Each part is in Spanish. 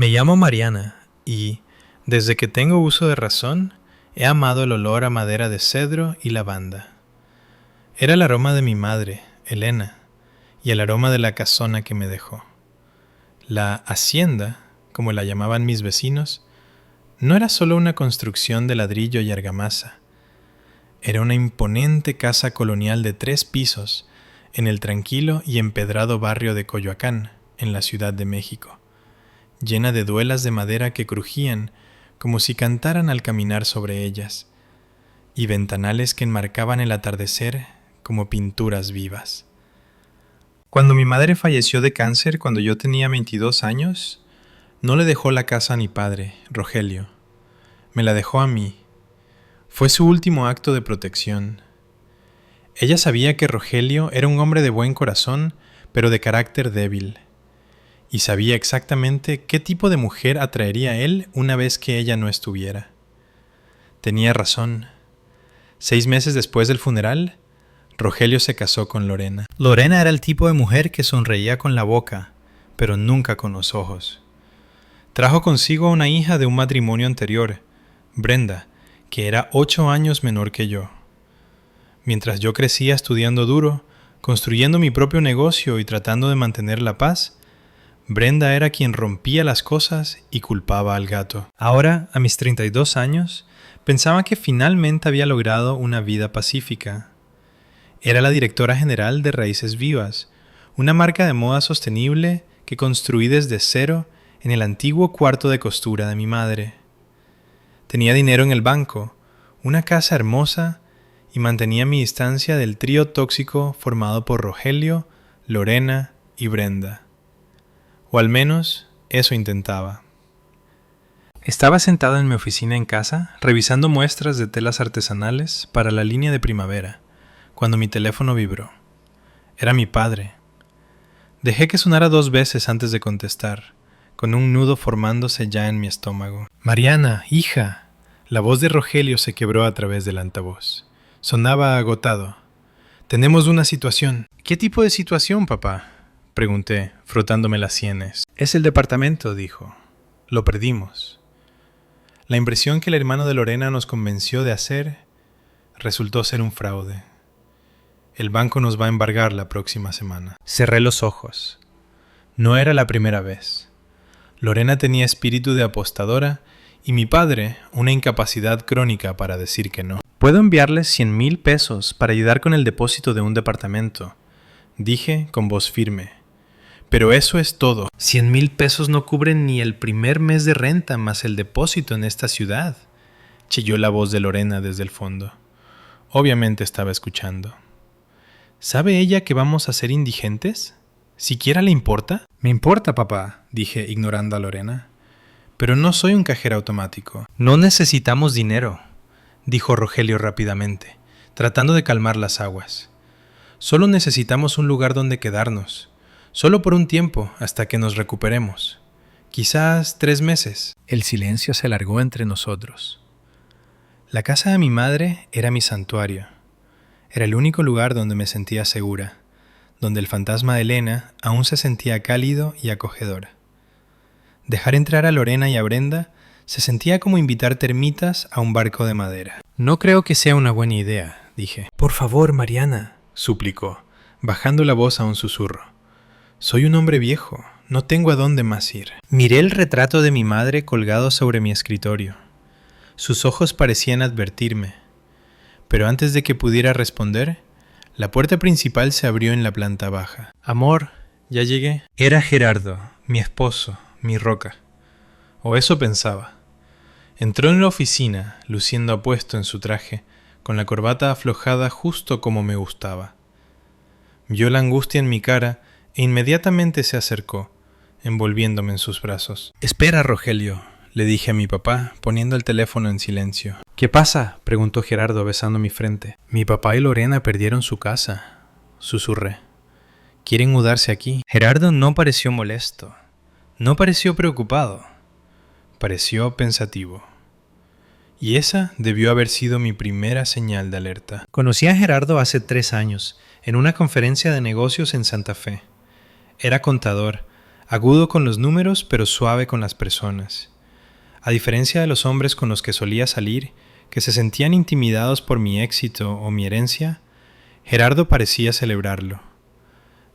Me llamo Mariana y, desde que tengo uso de razón, he amado el olor a madera de cedro y lavanda. Era el aroma de mi madre, Elena, y el aroma de la casona que me dejó. La hacienda, como la llamaban mis vecinos, no era solo una construcción de ladrillo y argamasa. Era una imponente casa colonial de 3 pisos en el tranquilo y empedrado barrio de Coyoacán, en la Ciudad de México, llena de duelas de madera que crujían como si cantaran al caminar sobre ellas, y ventanales que enmarcaban el atardecer como pinturas vivas. Cuando mi madre falleció de cáncer cuando yo tenía 22 años, no le dejó la casa a mi padre, Rogelio. Me la dejó a mí. Fue su último acto de protección. Ella sabía que Rogelio era un hombre de buen corazón, pero de carácter débil, y sabía exactamente qué tipo de mujer atraería a él una vez que ella no estuviera. Tenía razón. 6 meses después del funeral, Rogelio se casó con Lorena. Lorena era el tipo de mujer que sonreía con la boca, pero nunca con los ojos. Trajo consigo a una hija de un matrimonio anterior, Brenda, que era 8 años menor que yo. Mientras yo crecía estudiando duro, construyendo mi propio negocio y tratando de mantener la paz, Brenda era quien rompía las cosas y culpaba al gato. Ahora, a mis 32 años, pensaba que finalmente había logrado una vida pacífica. Era la directora general de Raíces Vivas, una marca de moda sostenible que construí desde cero en el antiguo cuarto de costura de mi madre. Tenía dinero en el banco, una casa hermosa y mantenía mi distancia del trío tóxico formado por Rogelio, Lorena y Brenda. O al menos eso intentaba. Estaba sentado en mi oficina en casa, revisando muestras de telas artesanales para la línea de primavera, cuando mi teléfono vibró. Era mi padre. Dejé que sonara 2 veces antes de contestar, con un nudo formándose ya en mi estómago. «Mariana, hija». La voz de Rogelio se quebró a través del altavoz. Sonaba agotado. «Tenemos una situación». «¿Qué tipo de situación, papá?», pregunté, frotándome las sienes. «Es el departamento», dijo. «Lo perdimos». La impresión que el hermano de Lorena nos convenció de hacer resultó ser un fraude. El banco nos va a embargar la próxima semana. Cerré los ojos. No era la primera vez. Lorena tenía espíritu de apostadora y mi padre una incapacidad crónica para decir que no. «Puedo enviarles 100,000 pesos para ayudar con el depósito de un departamento», dije con voz firme. «Pero eso es todo. 100,000 pesos no cubren ni el primer mes de renta más el depósito en esta ciudad», chilló la voz de Lorena desde el fondo. Obviamente estaba escuchando. «¿Sabe ella que vamos a ser indigentes? ¿Siquiera le importa?» «Me importa, papá», dije, ignorando a Lorena. «Pero no soy un cajero automático». «No necesitamos dinero», dijo Rogelio rápidamente, tratando de calmar las aguas. «Solo necesitamos un lugar donde quedarnos. Solo por un tiempo, hasta que nos recuperemos. Quizás 3 meses». El silencio se alargó entre nosotros. La casa de mi madre era mi santuario. Era el único lugar donde me sentía segura, donde el fantasma de Elena aún se sentía cálido y acogedor. Dejar entrar a Lorena y a Brenda se sentía como invitar termitas a un barco de madera. «No creo que sea una buena idea», dije. «Por favor, Mariana», suplicó, bajando la voz a un susurro. «Soy un hombre viejo, no tengo a dónde más ir». Miré el retrato de mi madre colgado sobre mi escritorio. Sus ojos parecían advertirme. Pero antes de que pudiera responder, la puerta principal se abrió en la planta baja. «Amor, ya llegué». Era Gerardo, mi esposo, mi roca. O eso pensaba. Entró en la oficina, luciendo apuesto en su traje, con la corbata aflojada justo como me gustaba. Vio la angustia en mi cara e inmediatamente se acercó, envolviéndome en sus brazos. «Espera, Rogelio», le dije a mi papá, poniendo el teléfono en silencio. «¿Qué pasa?», preguntó Gerardo besando mi frente. «Mi papá y Lorena perdieron su casa», susurré. «Quieren mudarse aquí». Gerardo no pareció molesto. No pareció preocupado. Pareció pensativo. Y esa debió haber sido mi primera señal de alerta. Conocí a Gerardo hace 3 años, en una conferencia de negocios en Santa Fe. Era contador, agudo con los números pero suave con las personas. A diferencia de los hombres con los que solía salir, que se sentían intimidados por mi éxito o mi herencia, Gerardo parecía celebrarlo.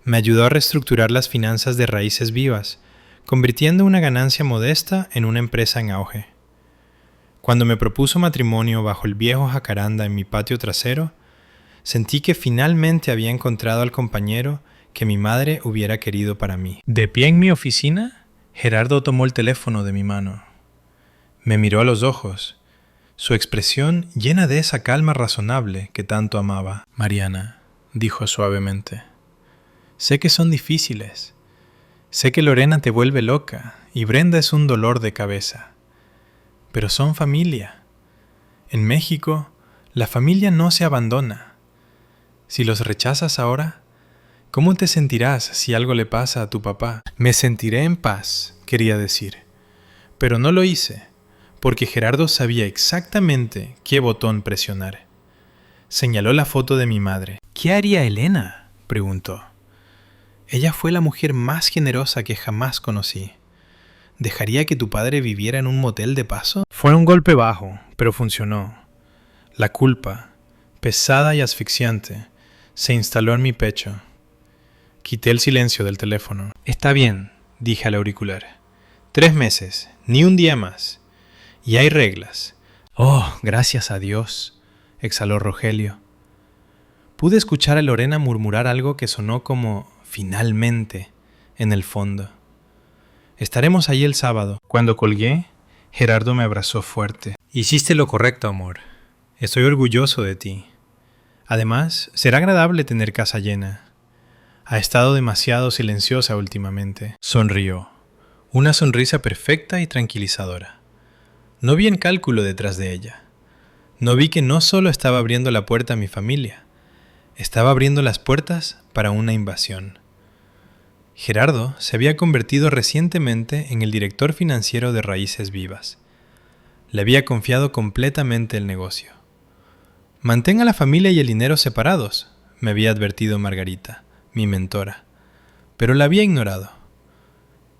Me ayudó a reestructurar las finanzas de Raíces Vivas, convirtiendo una ganancia modesta en una empresa en auge. Cuando me propuso matrimonio bajo el viejo jacaranda en mi patio trasero, sentí que finalmente había encontrado al compañero que mi madre hubiera querido para mí. De pie en mi oficina, Gerardo tomó el teléfono de mi mano. Me miró a los ojos, su expresión llena de esa calma razonable que tanto amaba. «Mariana», dijo suavemente, «sé que son difíciles. Sé que Lorena te vuelve loca y Brenda es un dolor de cabeza. Pero son familia. En México, la familia no se abandona. Si los rechazas ahora, ¿cómo te sentirás si algo le pasa a tu papá?» Me sentiré en paz, quería decir. Pero no lo hice, porque Gerardo sabía exactamente qué botón presionar. Señaló la foto de mi madre. «¿Qué haría Elena?», preguntó. «Ella fue la mujer más generosa que jamás conocí. ¿Dejaría que tu padre viviera en un motel de paso?» Fue un golpe bajo, pero funcionó. La culpa, pesada y asfixiante, se instaló en mi pecho. Quité el silencio del teléfono. «Está bien», dije al auricular. 3 meses, ni un día más. Y hay reglas. «Oh, gracias a Dios», exhaló Rogelio. Pude escuchar a Lorena murmurar algo que sonó como «finalmente» en el fondo. «Estaremos allí el sábado». Cuando colgué, Gerardo me abrazó fuerte. «Hiciste lo correcto, amor. Estoy orgulloso de ti. Además, será agradable tener casa llena. Ha estado demasiado silenciosa últimamente». Sonrió. Una sonrisa perfecta y tranquilizadora. No vi en cálculo detrás de ella. No vi que no solo estaba abriendo la puerta a mi familia, estaba abriendo las puertas para una invasión. Gerardo se había convertido recientemente en el director financiero de Raíces Vivas. Le había confiado completamente el negocio. «Mantenga la familia y el dinero separados», me había advertido Margarita, mi mentora, pero la había ignorado.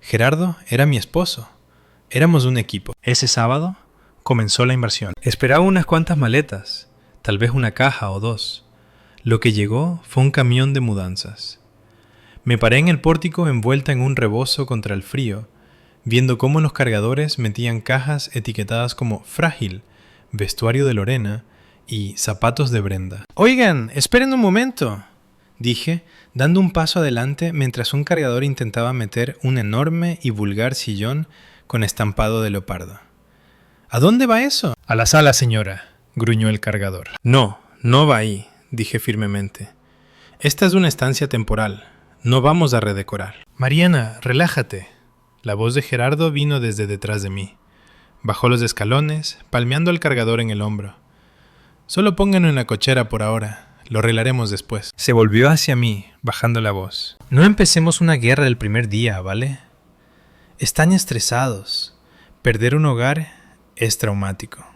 Gerardo era mi esposo. Éramos un equipo. Ese sábado comenzó la inversión. Esperaba unas cuantas maletas, tal vez una caja o 2. Lo que llegó fue un camión de mudanzas. Me paré en el pórtico envuelta en un rebozo contra el frío, viendo cómo los cargadores metían cajas etiquetadas como «frágil», «vestuario de Lorena» y «zapatos de Brenda». «Oigan, esperen un momento», dije, dando un paso adelante mientras un cargador intentaba meter un enorme y vulgar sillón con estampado de leopardo. «¿A dónde va eso?» «A la sala, señora», gruñó el cargador. «No, no va ahí», dije firmemente. «Esta es una estancia temporal. No vamos a redecorar». «Mariana, relájate». La voz de Gerardo vino desde detrás de mí. Bajó los escalones, palmeando el cargador en el hombro. «Solo pónganlo en la cochera por ahora. Lo arreglaremos después». Se volvió hacia mí, bajando la voz. «No empecemos una guerra del primer día, ¿vale? Están estresados. Perder un hogar es traumático».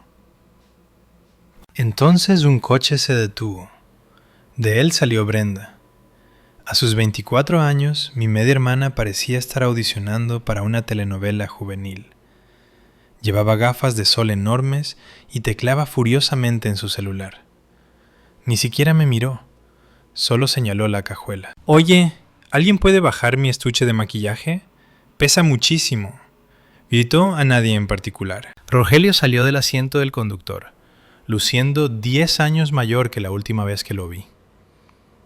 Entonces un coche se detuvo. De él salió Brenda. A sus 24 años, mi media hermana parecía estar audicionando para una telenovela juvenil. Llevaba gafas de sol enormes y tecleaba furiosamente en su celular. Ni siquiera me miró, solo señaló la cajuela. «Oye, ¿alguien puede bajar mi estuche de maquillaje? Pesa muchísimo», gritó a nadie en particular. Rogelio salió del asiento del conductor, luciendo 10 años mayor que la última vez que lo vi.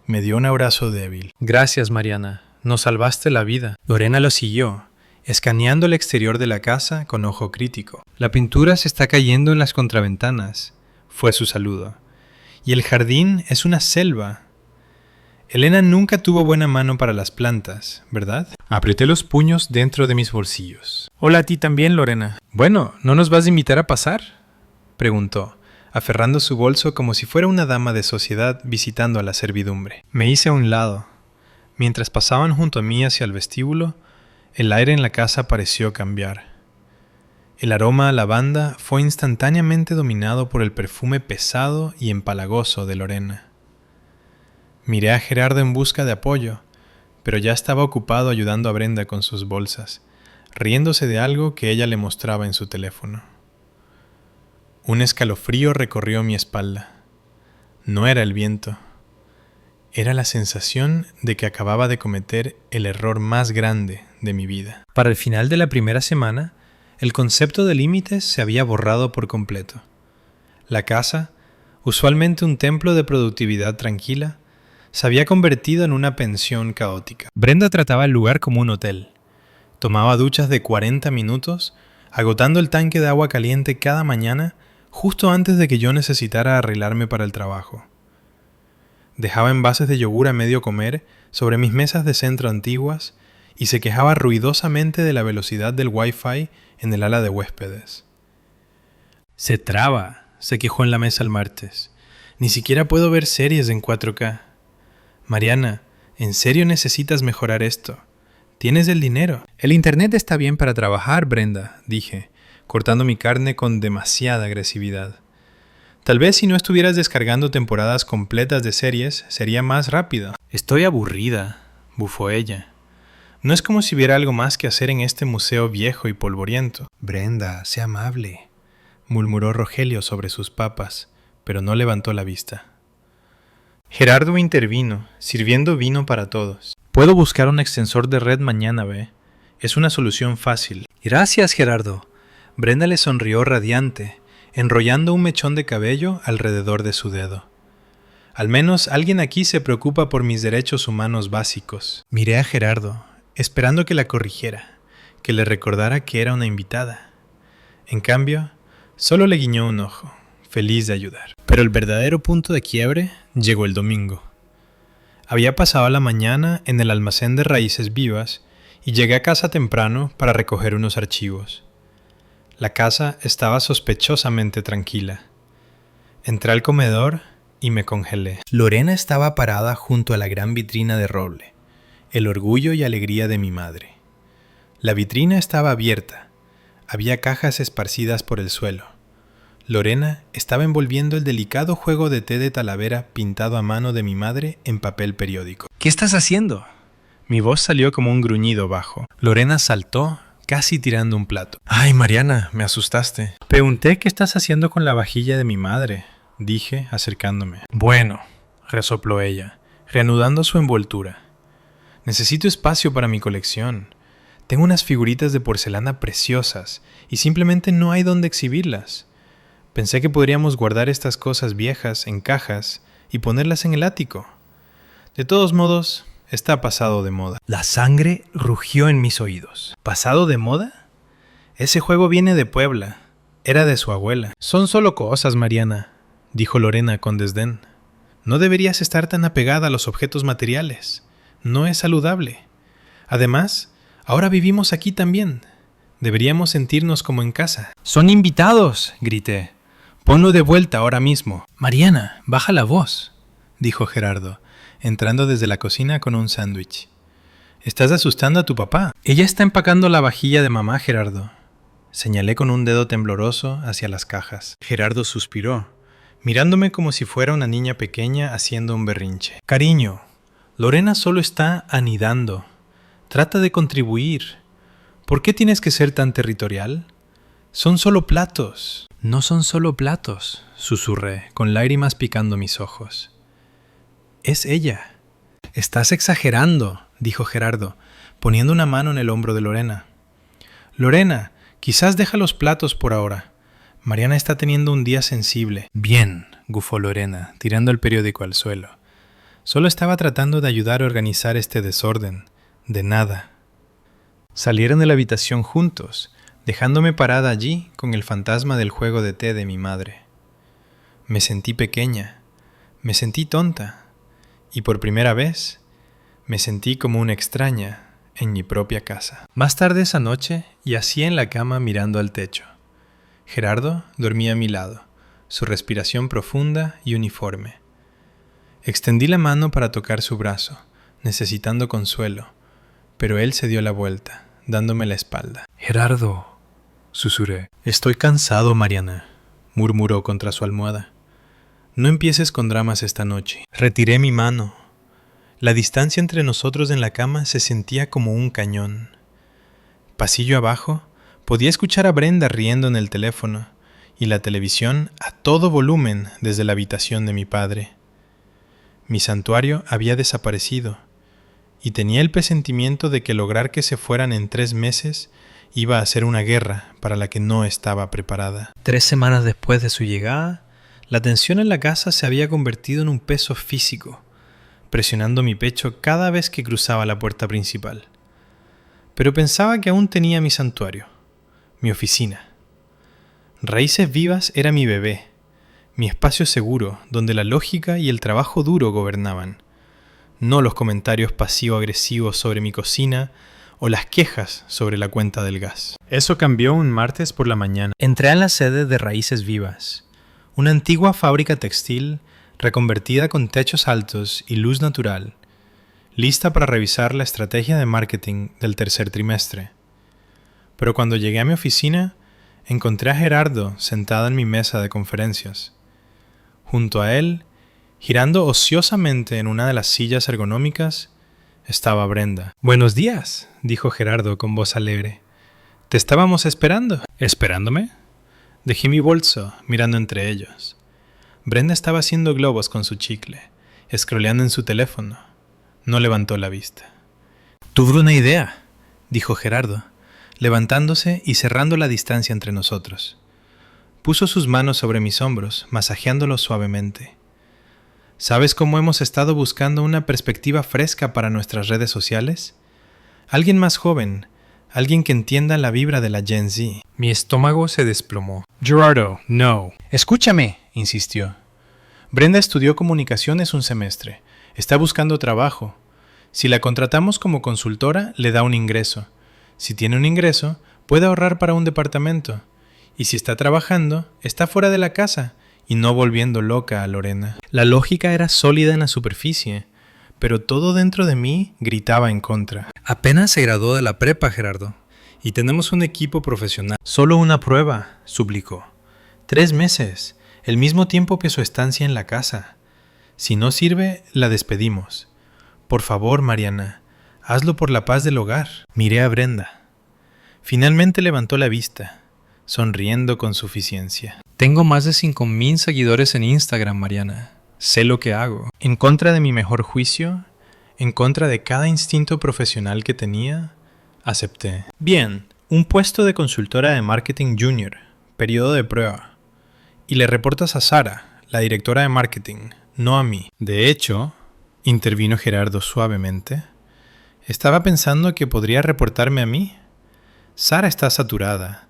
Me dio un abrazo débil. «Gracias, Mariana. Nos salvaste la vida». Lorena lo siguió, escaneando el exterior de la casa con ojo crítico. «La pintura se está cayendo en las contraventanas», fue su saludo. «Y el jardín es una selva. Elena nunca tuvo buena mano para las plantas, ¿verdad?» Apreté los puños dentro de mis bolsillos. «Hola a ti también, Lorena». «Bueno, ¿no nos vas a invitar a pasar?», preguntó, aferrando su bolso como si fuera una dama de sociedad visitando a la servidumbre. Me hice a un lado. Mientras pasaban junto a mí hacia el vestíbulo, el aire en la casa pareció cambiar. El aroma a lavanda fue instantáneamente dominado por el perfume pesado y empalagoso de Lorena. Miré a Gerardo en busca de apoyo, pero ya estaba ocupado ayudando a Brenda con sus bolsas, riéndose de algo que ella le mostraba en su teléfono. Un escalofrío recorrió mi espalda. No era el viento. Era la sensación de que acababa de cometer el error más grande de mi vida. Para el final de la primera semana, el concepto de límites se había borrado por completo. La casa, usualmente un templo de productividad tranquila, se había convertido en una pensión caótica. Brenda trataba el lugar como un hotel. Tomaba duchas de 40 minutos, agotando el tanque de agua caliente cada mañana, justo antes de que yo necesitara arreglarme para el trabajo. Dejaba envases de yogur a medio comer sobre mis mesas de centro antiguas y se quejaba ruidosamente de la velocidad del Wi-Fi en el ala de huéspedes. Se traba, se quejó en la mesa el martes. Ni siquiera puedo ver series en 4K. Mariana, ¿en serio necesitas mejorar esto? ¿Tienes el dinero? El internet está bien para trabajar, Brenda, dije, cortando mi carne con demasiada agresividad. Tal vez si no estuvieras descargando temporadas completas de series, sería más rápido. Estoy aburrida, bufó ella. No es como si hubiera algo más que hacer en este museo viejo y polvoriento. Brenda, sé amable, murmuró Rogelio sobre sus papas, pero no levantó la vista. Gerardo intervino, sirviendo vino para todos. Puedo buscar un extensor de red mañana, ¿ve? Es una solución fácil. Gracias, Gerardo. Brenda le sonrió radiante, enrollando un mechón de cabello alrededor de su dedo. Al menos alguien aquí se preocupa por mis derechos humanos básicos. Miré a Gerardo, esperando que la corrigiera, que le recordara que era una invitada. En cambio, solo le guiñó un ojo, feliz de ayudar. Pero el verdadero punto de quiebre llegó el domingo. Había pasado la mañana en el almacén de raíces vivas y llegué a casa temprano para recoger unos archivos. La casa estaba sospechosamente tranquila. Entré al comedor y me congelé. Lorena estaba parada junto a la gran vitrina de roble, el orgullo y alegría de mi madre. La vitrina estaba abierta. Había cajas esparcidas por el suelo. Lorena estaba envolviendo el delicado juego de té de Talavera pintado a mano de mi madre en papel periódico. ¿Qué estás haciendo? Mi voz salió como un gruñido bajo. Lorena saltó, casi tirando un plato. Ay, Mariana, me asustaste. Pregunté qué estás haciendo con la vajilla de mi madre, dije, acercándome. Bueno, resopló ella, reanudando su envoltura. Necesito espacio para mi colección. Tengo unas figuritas de porcelana preciosas y simplemente no hay dónde exhibirlas. Pensé que podríamos guardar estas cosas viejas en cajas y ponerlas en el ático. De todos modos, está pasado de moda. La sangre rugió en mis oídos. ¿Pasado de moda? Ese juego viene de Puebla. Era de su abuela. Son solo cosas, Mariana, dijo Lorena con desdén. No deberías estar tan apegada a los objetos materiales. No es saludable. Además, ahora vivimos aquí también. Deberíamos sentirnos como en casa. ¡Son invitados!, grité. Ponlo de vuelta ahora mismo. Mariana, baja la voz, dijo Gerardo, entrando desde la cocina con un sándwich. Estás asustando a tu papá. Ella está empacando la vajilla de mamá, Gerardo. Señalé con un dedo tembloroso hacia las cajas. Gerardo suspiró, mirándome como si fuera una niña pequeña haciendo un berrinche. Cariño, Lorena solo está anidando. Trata de contribuir. ¿Por qué tienes que ser tan territorial? Son solo platos. No son solo platos, susurré, con lágrimas picando mis ojos. Es ella. Estás exagerando, dijo Gerardo, poniendo una mano en el hombro de Lorena. Lorena, quizás deja los platos por ahora. Mariana está teniendo un día sensible. Bien, bufó Lorena, tirando el periódico al suelo. Solo estaba tratando de ayudar a organizar este desorden. De nada. Salieron de la habitación juntos, dejándome parada allí con el fantasma del juego de té de mi madre. Me sentí pequeña, me sentí tonta, y por primera vez me sentí como una extraña en mi propia casa. Más tarde esa noche yací en la cama mirando al techo. Gerardo dormía a mi lado, su respiración profunda y uniforme. Extendí la mano para tocar su brazo, necesitando consuelo, pero él se dio la vuelta, dándome la espalda. Gerardo, susurré. Estoy cansado, Mariana, murmuró contra su almohada. No empieces con dramas esta noche. Retiré mi mano. La distancia entre nosotros en la cama se sentía como un cañón. Pasillo abajo, podía escuchar a Brenda riendo en el teléfono y la televisión a todo volumen desde la habitación de mi padre. Mi santuario había desaparecido y tenía el presentimiento de que lograr que se fueran en 3 meses iba a ser una guerra para la que no estaba preparada. 3 semanas después de su llegada, la tensión en la casa se había convertido en un peso físico, presionando mi pecho cada vez que cruzaba la puerta principal. Pero pensaba que aún tenía mi santuario, mi oficina. Raíces Vivas era mi bebé, mi espacio seguro donde la lógica y el trabajo duro gobernaban, no los comentarios pasivo-agresivos sobre mi cocina o las quejas sobre la cuenta del gas. Eso cambió un martes por la mañana. Entré en la sede de Raíces Vivas, una antigua fábrica textil reconvertida con techos altos y luz natural, lista para revisar la estrategia de marketing del tercer trimestre. Pero cuando llegué a mi oficina, encontré a Gerardo sentado en mi mesa de conferencias. Junto a él, girando ociosamente en una de las sillas ergonómicas, estaba Brenda. «Buenos días», dijo Gerardo con voz alegre. «Te estábamos esperando». «¿Esperándome?» Dejé mi bolso, mirando entre ellos. Brenda estaba haciendo globos con su chicle, scrolleando en su teléfono. No levantó la vista. «Tuve una idea», dijo Gerardo, levantándose y cerrando la distancia entre nosotros. Puso sus manos sobre mis hombros, masajeándolos suavemente. ¿Sabes cómo hemos estado buscando una perspectiva fresca para nuestras redes sociales? Alguien más joven, alguien que entienda la vibra de la Gen Z. Mi estómago se desplomó. «Gerardo, no». «Escúchame», insistió. «Brenda estudió comunicaciones un semestre. Está buscando trabajo. Si la contratamos como consultora, le da un ingreso. Si tiene un ingreso, puede ahorrar para un departamento. Y si está trabajando, está fuera de la casa y no volviendo loca a Lorena». La lógica era sólida en la superficie, pero todo dentro de mí gritaba en contra. «Apenas se graduó de la prepa, Gerardo, y tenemos un equipo profesional». «Solo una prueba», suplicó. 3 meses, el mismo tiempo que su estancia en la casa. Si no sirve, la despedimos. Por favor, Mariana, hazlo por la paz del hogar». Miré a Brenda. Finalmente levantó la vista, sonriendo con suficiencia. «Tengo más de 5,000 seguidores en Instagram, Mariana. Sé lo que hago». En contra de mi mejor juicio, en contra de cada instinto profesional que tenía, acepté. «Bien, un puesto de consultora de marketing junior, periodo de prueba. Y le reportas a Sara, la directora de marketing, no a mí». «De hecho», intervino Gerardo suavemente, «estaba pensando que podría reportarme a mí. Sara está saturada,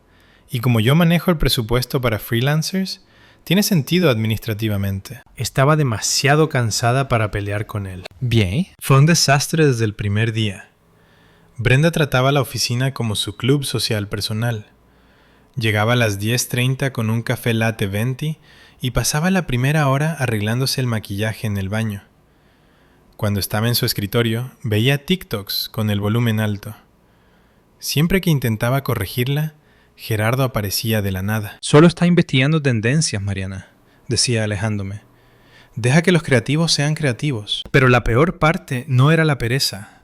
y como yo manejo el presupuesto para freelancers, tiene sentido administrativamente». Estaba demasiado cansada para pelear con él. Bien. Fue un desastre desde el primer día. Brenda trataba la oficina como su club social personal. Llegaba a las 10:30 con un café latte venti y pasaba la primera hora arreglándose el maquillaje en el baño. Cuando estaba en su escritorio, veía TikToks con el volumen alto. Siempre que intentaba corregirla, Gerardo aparecía de la nada. «Solo está investigando tendencias, Mariana», decía alejándome. «Deja que los creativos sean creativos». Pero la peor parte no era la pereza,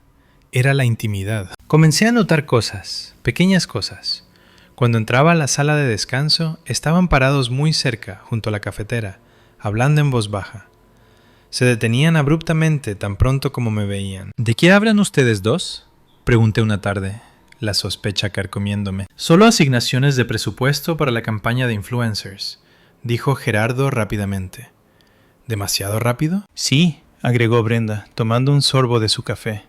era la intimidad. Comencé a notar cosas, pequeñas cosas. Cuando entraba a la sala de descanso, estaban parados muy cerca, junto a la cafetera, hablando en voz baja. Se detenían abruptamente tan pronto como me veían. «¿De qué hablan ustedes dos?», pregunté una tarde, la sospecha carcomiéndome. «Solo asignaciones de presupuesto para la campaña de influencers», dijo Gerardo rápidamente. «¿Demasiado rápido?» «Sí», agregó Brenda, tomando un sorbo de su café.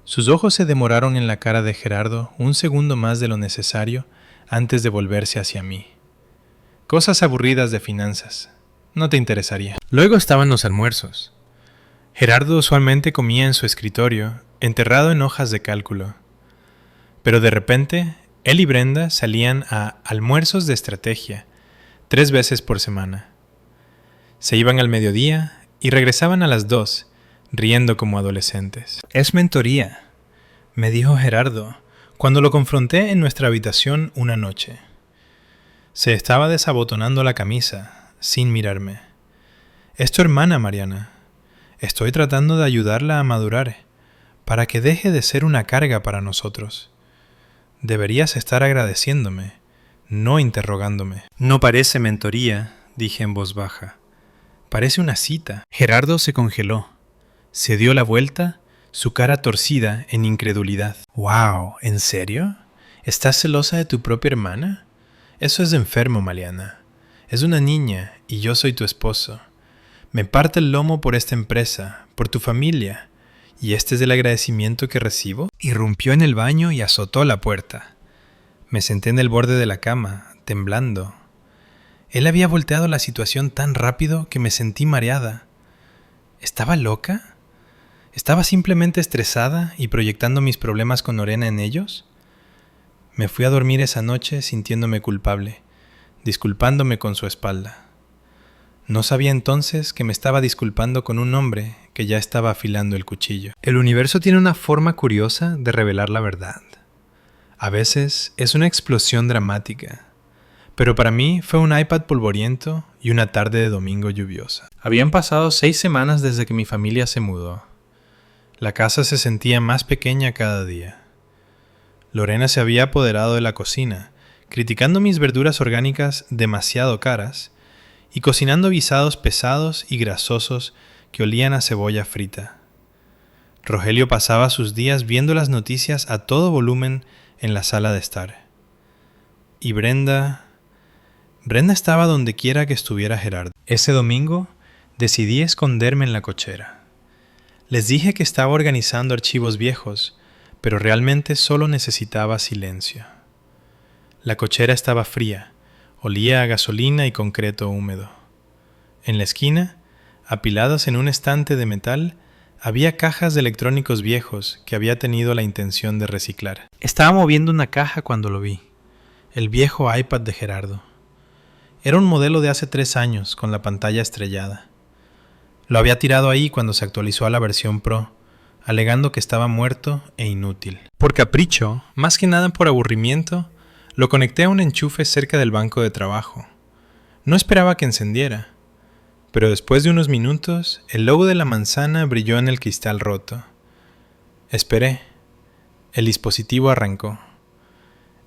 Sus ojos se demoraron en la cara de Gerardo un segundo más de lo necesario antes de volverse hacia mí. «Cosas aburridas de finanzas. No te interesaría». Luego estaban los almuerzos. Gerardo usualmente comía en su escritorio, enterrado en hojas de cálculo. Pero de repente, él y Brenda salían a almuerzos de estrategia, 3 veces por semana. Se iban al mediodía y regresaban a las 2, riendo como adolescentes. «Es mentoría», me dijo Gerardo, cuando lo confronté en nuestra habitación una noche. Se estaba desabotonando la camisa, sin mirarme. «Es tu hermana, Mariana. Estoy tratando de ayudarla a madurar, para que deje de ser una carga para nosotros. Deberías estar agradeciéndome, no interrogándome. No parece mentoría, dije en voz baja. Parece una cita. Gerardo se congeló. Se dio la vuelta, su cara torcida en incredulidad. ¡Wow! ¿En serio? ¿Estás celosa de tu propia hermana? Eso es de enfermo, Maliana. Es una niña y yo soy tu esposo. Me parte el lomo por esta empresa, por tu familia. ¿Y este es el agradecimiento que recibo? Irrumpió en el baño y azotó la puerta. Me senté en el borde de la cama, temblando. Él había volteado la situación tan rápido que me sentí mareada. ¿Estaba loca? ¿Estaba simplemente estresada y proyectando mis problemas con Lorena en ellos? Me fui a dormir esa noche sintiéndome culpable, disculpándome con su espalda. No sabía entonces que me estaba disculpando con un hombre que ya estaba afilando el cuchillo. El universo tiene una forma curiosa de revelar la verdad. A veces es una explosión dramática, pero para mí fue un iPad polvoriento y una tarde de domingo lluviosa. Habían pasado 6 semanas desde que mi familia se mudó. La casa se sentía más pequeña cada día. Lorena se había apoderado de la cocina, criticando mis verduras orgánicas demasiado caras y cocinando guisados pesados y grasosos que olían a cebolla frita. Rogelio pasaba sus días viendo las noticias a todo volumen en la sala de estar. Y Brenda estaba donde quiera que estuviera Gerardo. Ese domingo decidí esconderme en la cochera. Les dije que estaba organizando archivos viejos, pero realmente solo necesitaba silencio. La cochera estaba fría, olía a gasolina y concreto húmedo. En la esquina, apiladas en un estante de metal, había cajas de electrónicos viejos que había tenido la intención de reciclar. Estaba moviendo una caja cuando lo vi. El viejo iPad de Gerardo. Era un modelo de hace 3 años, con la pantalla estrellada. Lo había tirado ahí cuando se actualizó a la versión Pro, alegando que estaba muerto e inútil. Por capricho, más que nada por aburrimiento, lo conecté a un enchufe cerca del banco de trabajo. No esperaba que encendiera, pero después de unos minutos, el logo de la manzana brilló en el cristal roto. Esperé. El dispositivo arrancó.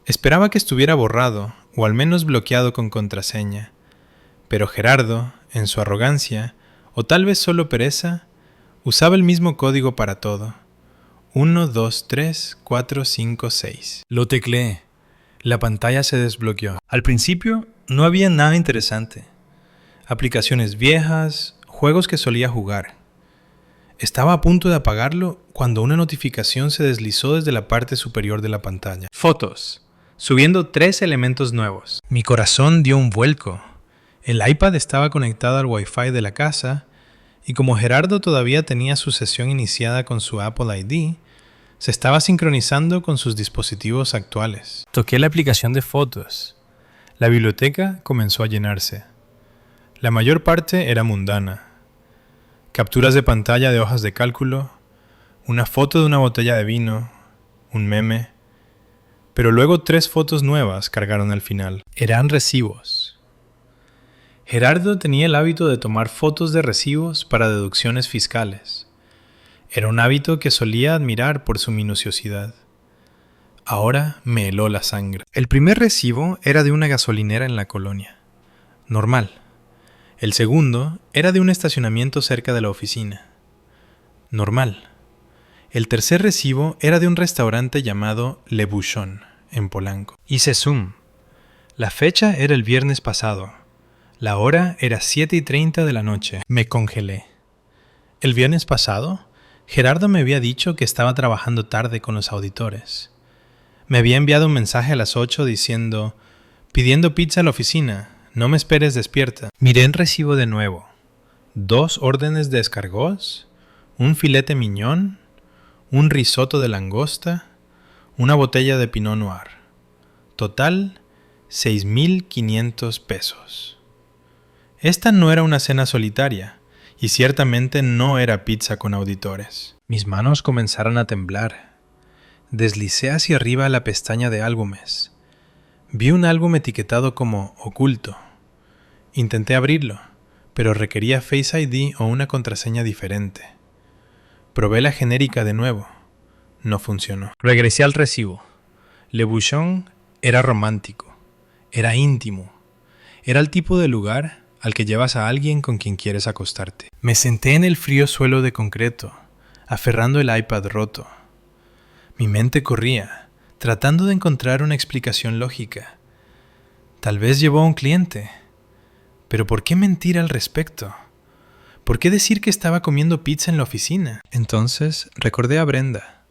Esperaba que estuviera borrado, o al menos bloqueado con contraseña, pero Gerardo, en su arrogancia, o tal vez solo pereza, usaba el mismo código para todo. 1, 2, 3, 4, 5, 6. Lo tecleé. La pantalla se desbloqueó. Al principio no había nada interesante. Aplicaciones viejas, juegos que solía jugar. Estaba a punto de apagarlo cuando una notificación se deslizó desde la parte superior de la pantalla. Fotos. Subiendo 3 elementos nuevos. Mi corazón dio un vuelco. El iPad estaba conectado al Wi-Fi de la casa y como Gerardo todavía tenía su sesión iniciada con su Apple ID, se estaba sincronizando con sus dispositivos actuales. Toqué la aplicación de fotos. La biblioteca comenzó a llenarse. La mayor parte era mundana. Capturas de pantalla de hojas de cálculo, una foto de una botella de vino, un meme. Pero luego 3 fotos nuevas cargaron al final. Eran recibos. Gerardo tenía el hábito de tomar fotos de recibos para deducciones fiscales. Era un hábito que solía admirar por su minuciosidad. Ahora me heló la sangre. El primer recibo era de una gasolinera en la colonia. Normal. El segundo era de un estacionamiento cerca de la oficina. Normal. El tercer recibo era de un restaurante llamado Le Bouchon, en Polanco. Hice zoom. La fecha era el viernes pasado. La hora era 7:30 de la noche. Me congelé. ¿El viernes pasado? Gerardo me había dicho que estaba trabajando tarde con los auditores. Me había enviado un mensaje a las 8 diciendo, pidiendo pizza a la oficina, no me esperes despierta. Miré el recibo de nuevo. 2 órdenes de escargots, un filete miñón, un risotto de langosta, una botella de Pinot Noir. Total, 6,500 pesos. Esta no era una cena solitaria. Y ciertamente no era pizza con auditores. Mis manos comenzaron a temblar. Deslicé hacia arriba la pestaña de álbumes. Vi un álbum etiquetado como oculto. Intenté abrirlo, pero requería Face ID o una contraseña diferente. Probé la genérica de nuevo. No funcionó. Regresé al recibo. Le Bouchon era romántico, era íntimo, era el tipo de lugar al que llevas a alguien con quien quieres acostarte. Me senté en el frío suelo de concreto, aferrando el iPad roto. Mi mente corría, tratando de encontrar una explicación lógica. Tal vez llevó a un cliente. Pero ¿por qué mentir al respecto? ¿Por qué decir que estaba comiendo pizza en la oficina? Entonces recordé a Brenda.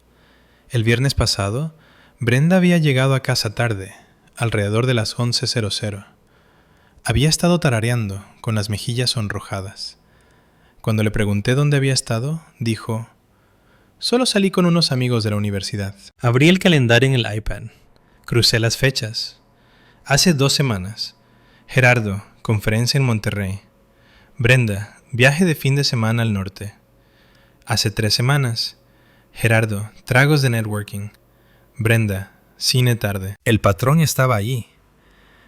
El viernes pasado, Brenda había llegado a casa tarde, alrededor de las 11:00. Había estado tarareando, con las mejillas sonrojadas. Cuando le pregunté dónde había estado, dijo: «Solo salí con unos amigos de la universidad». Abrí el calendario en el iPad. Crucé las fechas. Hace 2 semanas. Gerardo, conferencia en Monterrey. Brenda, viaje de fin de semana al norte. Hace 3 semanas. Gerardo, tragos de networking. Brenda, cine tarde. El patrón estaba allí.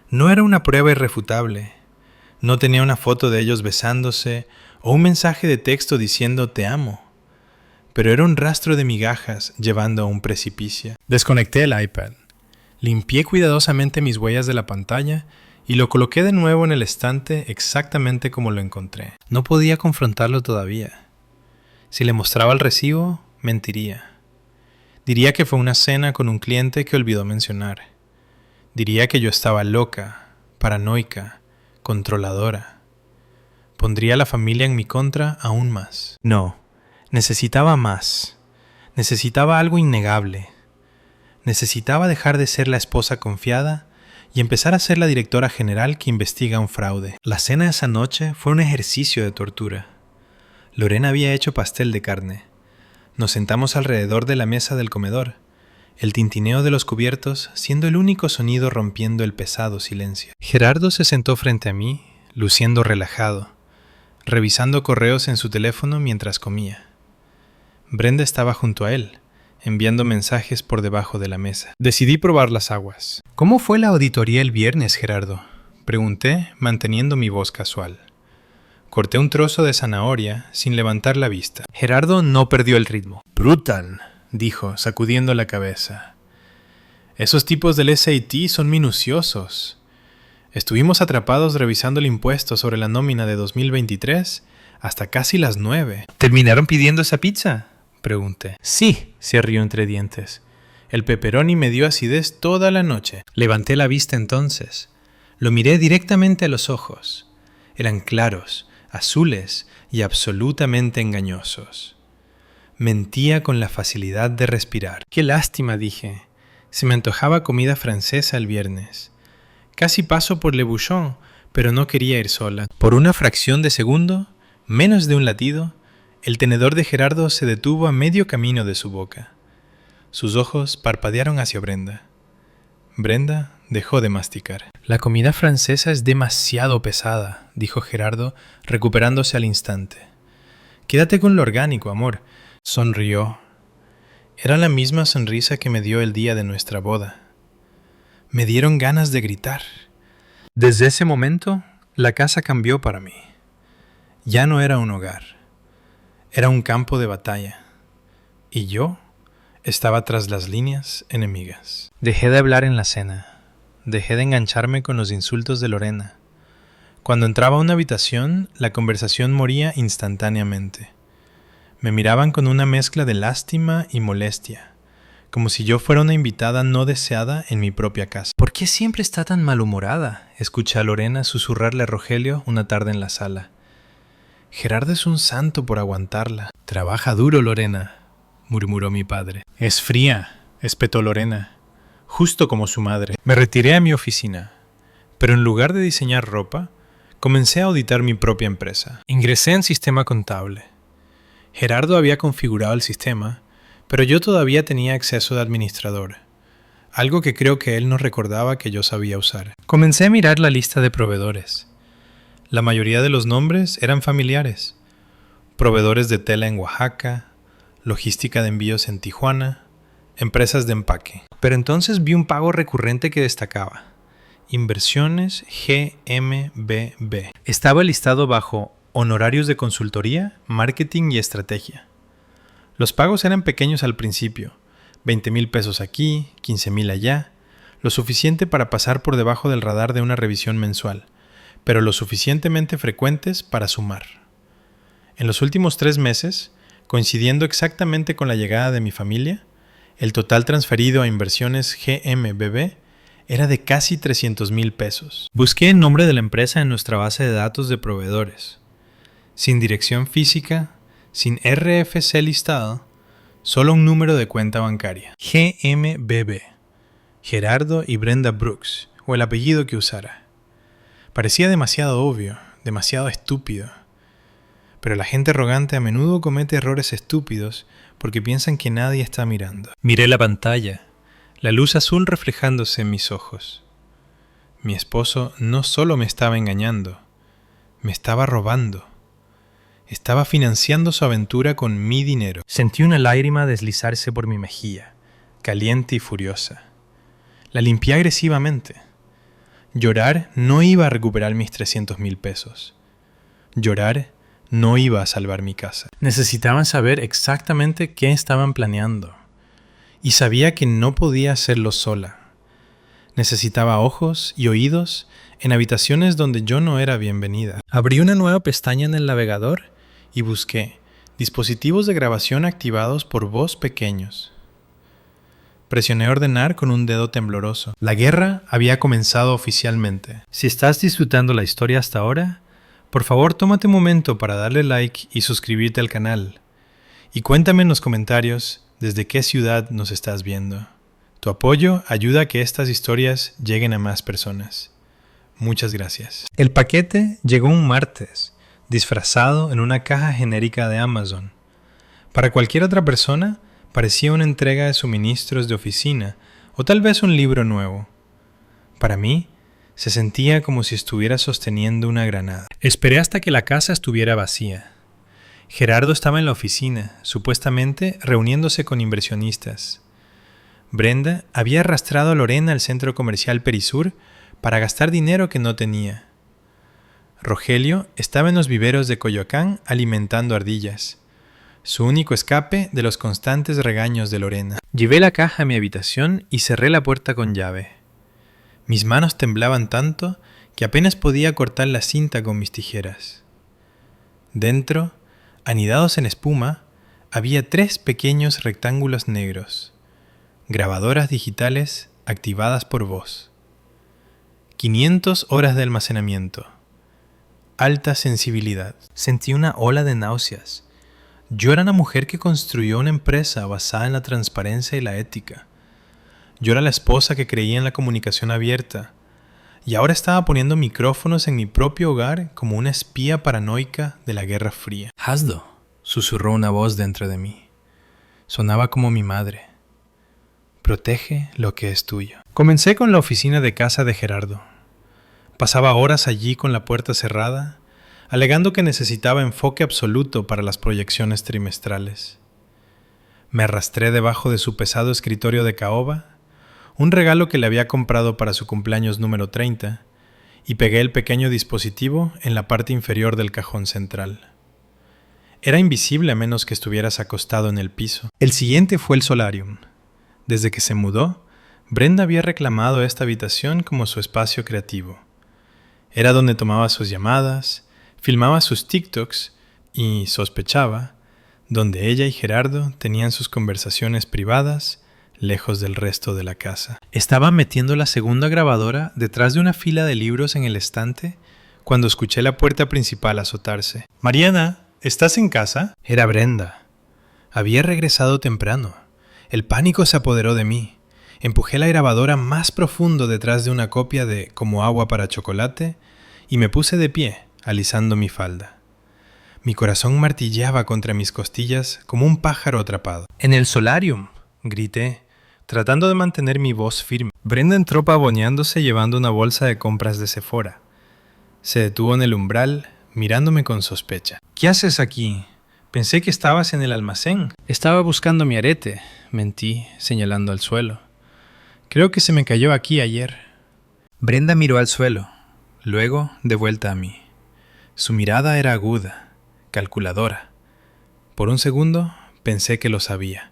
No era una prueba irrefutable. No tenía una foto de ellos besándose o un mensaje de texto diciendo «te amo». Pero era un rastro de migajas llevando a un precipicio. Desconecté el iPad. Limpié cuidadosamente mis huellas de la pantalla y lo coloqué de nuevo en el estante exactamente como lo encontré. No podía confrontarlo todavía. Si le mostraba el recibo, mentiría. Diría que fue una cena con un cliente que olvidó mencionar. Diría que yo estaba loca, paranoica, controladora. Pondría a la familia en mi contra aún más. No, necesitaba más. Necesitaba algo innegable. Necesitaba dejar de ser la esposa confiada y empezar a ser la directora general que investiga un fraude. La cena esa noche fue un ejercicio de tortura. Lorena había hecho pastel de carne. Nos sentamos alrededor de la mesa del comedor, el tintineo de los cubiertos siendo el único sonido rompiendo el pesado silencio. Gerardo se sentó frente a mí, luciendo relajado, revisando correos en su teléfono mientras comía. Brenda estaba junto a él, enviando mensajes por debajo de la mesa. Decidí probar las aguas. «¿Cómo fue la auditoría el viernes, Gerardo?», pregunté, manteniendo mi voz casual. Corté un trozo de zanahoria sin levantar la vista. Gerardo no perdió el ritmo. «Brutal», dijo, sacudiendo la cabeza. «Esos tipos del SAT son minuciosos. Estuvimos atrapados revisando el impuesto sobre la nómina de 2023 hasta casi las 9. ¿Terminaron pidiendo esa pizza?», pregunté. «Sí», se rió entre dientes. «El pepperoni me dio acidez toda la noche». Levanté la vista entonces. Lo miré directamente a los ojos. Eran claros, azules y absolutamente engañosos. Mentía con la facilidad de respirar. «Qué lástima», dije. Se me antojaba comida francesa el viernes. Casi paso por Le Bouchon, pero no quería ir sola. Por una fracción de segundo, menos de un latido, el tenedor de Gerardo se detuvo a medio camino de su boca. Sus ojos parpadearon hacia Brenda. Brenda dejó de masticar. «La comida francesa es demasiado pesada», dijo Gerardo, recuperándose al instante. «Quédate con lo orgánico, amor». Sonrió. Era la misma sonrisa que me dio el día de nuestra boda. Me dieron ganas de gritar. Desde ese momento, la casa cambió para mí. Ya no era un hogar. Era un campo de batalla. Y yo estaba tras las líneas enemigas. Dejé de hablar en la cena. Dejé de engancharme con los insultos de Lorena. Cuando entraba a una habitación, la conversación moría instantáneamente. Me miraban con una mezcla de lástima y molestia, como si yo fuera una invitada no deseada en mi propia casa. «¿Por qué siempre está tan malhumorada?», escuché a Lorena susurrarle a Rogelio una tarde en la sala. «Gerardo es un santo por aguantarla». «Trabaja duro, Lorena», murmuró mi padre. «Es fría», espetó Lorena, justo como su madre. Me retiré a mi oficina, pero en lugar de diseñar ropa, comencé a auditar mi propia empresa. Ingresé en sistema contable. Gerardo había configurado el sistema, pero yo todavía tenía acceso de administrador, algo que creo que él no recordaba que yo sabía usar. Comencé a mirar la lista de proveedores. La mayoría de los nombres eran familiares. Proveedores de tela en Oaxaca, logística de envíos en Tijuana, empresas de empaque. Pero entonces vi un pago recurrente que destacaba. Inversiones GmbB. Estaba listado bajo honorarios de consultoría, marketing y estrategia. Los pagos eran pequeños al principio, 20,000 pesos aquí, 15,000 allá, lo suficiente para pasar por debajo del radar de una revisión mensual, pero lo suficientemente frecuentes para sumar. En los últimos 3 meses, coincidiendo exactamente con la llegada de mi familia, el total transferido a Inversiones GmbB era de casi 300,000 pesos. Busqué el nombre de la empresa en nuestra base de datos de proveedores. Sin dirección física, sin RFC listado, solo un número de cuenta bancaria. GmbB. Gerardo y Brenda Brooks, o el apellido que usara. Parecía demasiado obvio, demasiado estúpido. Pero la gente arrogante a menudo comete errores estúpidos porque piensan que nadie está mirando. Miré la pantalla, la luz azul reflejándose en mis ojos. Mi esposo no solo me estaba engañando, me estaba robando. Estaba financiando su aventura con mi dinero. Sentí una lágrima deslizarse por mi mejilla, caliente y furiosa. La limpié agresivamente. Llorar no iba a recuperar mis 300,000 pesos. Llorar no iba a salvar mi casa. Necesitaban saber exactamente qué estaban planeando. Y sabía que no podía hacerlo sola. Necesitaba ojos y oídos en habitaciones donde yo no era bienvenida. Abrí una nueva pestaña en el navegador y busqué dispositivos de grabación activados por voz pequeños. Presioné ordenar con un dedo tembloroso. La guerra había comenzado oficialmente. Si estás disfrutando la historia hasta ahora, por favor tómate un momento para darle like y suscribirte al canal. Y cuéntame en los comentarios desde qué ciudad nos estás viendo. Tu apoyo ayuda a que estas historias lleguen a más personas. Muchas gracias. El paquete llegó un martes, disfrazado en una caja genérica de Amazon. Para cualquier otra persona, parecía una entrega de suministros de oficina o tal vez un libro nuevo. Para mí, se sentía como si estuviera sosteniendo una granada. Esperé hasta que la casa estuviera vacía. Gerardo estaba en la oficina, supuestamente reuniéndose con inversionistas. Brenda había arrastrado a Lorena al centro comercial Perisur para gastar dinero que no tenía. Rogelio estaba en los viveros de Coyoacán alimentando ardillas, su único escape de los constantes regaños de Lorena. Llevé la caja a mi habitación y cerré la puerta con llave. Mis manos temblaban tanto que apenas podía cortar la cinta con mis tijeras. Dentro, anidados en espuma, había 3 pequeños rectángulos negros, grabadoras digitales activadas por voz. 500 horas de almacenamiento. Alta sensibilidad. Sentí una ola de náuseas. Yo era una mujer que construyó una empresa basada en la transparencia y la ética. Yo era la esposa que creía en la comunicación abierta. Y ahora estaba poniendo micrófonos en mi propio hogar como una espía paranoica de la Guerra Fría. «Hazlo», susurró una voz dentro de mí. Sonaba como mi madre. «Protege lo que es tuyo». Comencé con la oficina de casa de Gerardo. Pasaba horas allí con la puerta cerrada, alegando que necesitaba enfoque absoluto para las proyecciones trimestrales. Me arrastré debajo de su pesado escritorio de caoba, un regalo que le había comprado para su cumpleaños número 30, y pegué el pequeño dispositivo en la parte inferior del cajón central. Era invisible a menos que estuvieras acostado en el piso. El siguiente fue el solarium. Desde que se mudó, Brenda había reclamado esta habitación como su espacio creativo. Era donde tomaba sus llamadas, filmaba sus TikToks y, sospechaba, donde ella y Gerardo tenían sus conversaciones privadas lejos del resto de la casa. Estaba metiendo la segunda grabadora detrás de una fila de libros en el estante cuando escuché la puerta principal azotarse. «Mariana, ¿estás en casa?» Era Brenda. Había regresado temprano. El pánico se apoderó de mí. Empujé la grabadora más profundo detrás de una copia de Como agua para chocolate y me puse de pie, alisando mi falda. Mi corazón martilleaba contra mis costillas como un pájaro atrapado. «¡En el solarium!», grité, tratando de mantener mi voz firme. Brenda entró pavoneándose llevando una bolsa de compras de Sephora. Se detuvo en el umbral, mirándome con sospecha. «¿Qué haces aquí? Pensé que estabas en el almacén». «Estaba buscando mi arete», mentí, señalando al suelo. «Creo que se me cayó aquí ayer». Brenda miró al suelo, luego de vuelta a mí. Su mirada era aguda, calculadora. Por un segundo pensé que lo sabía.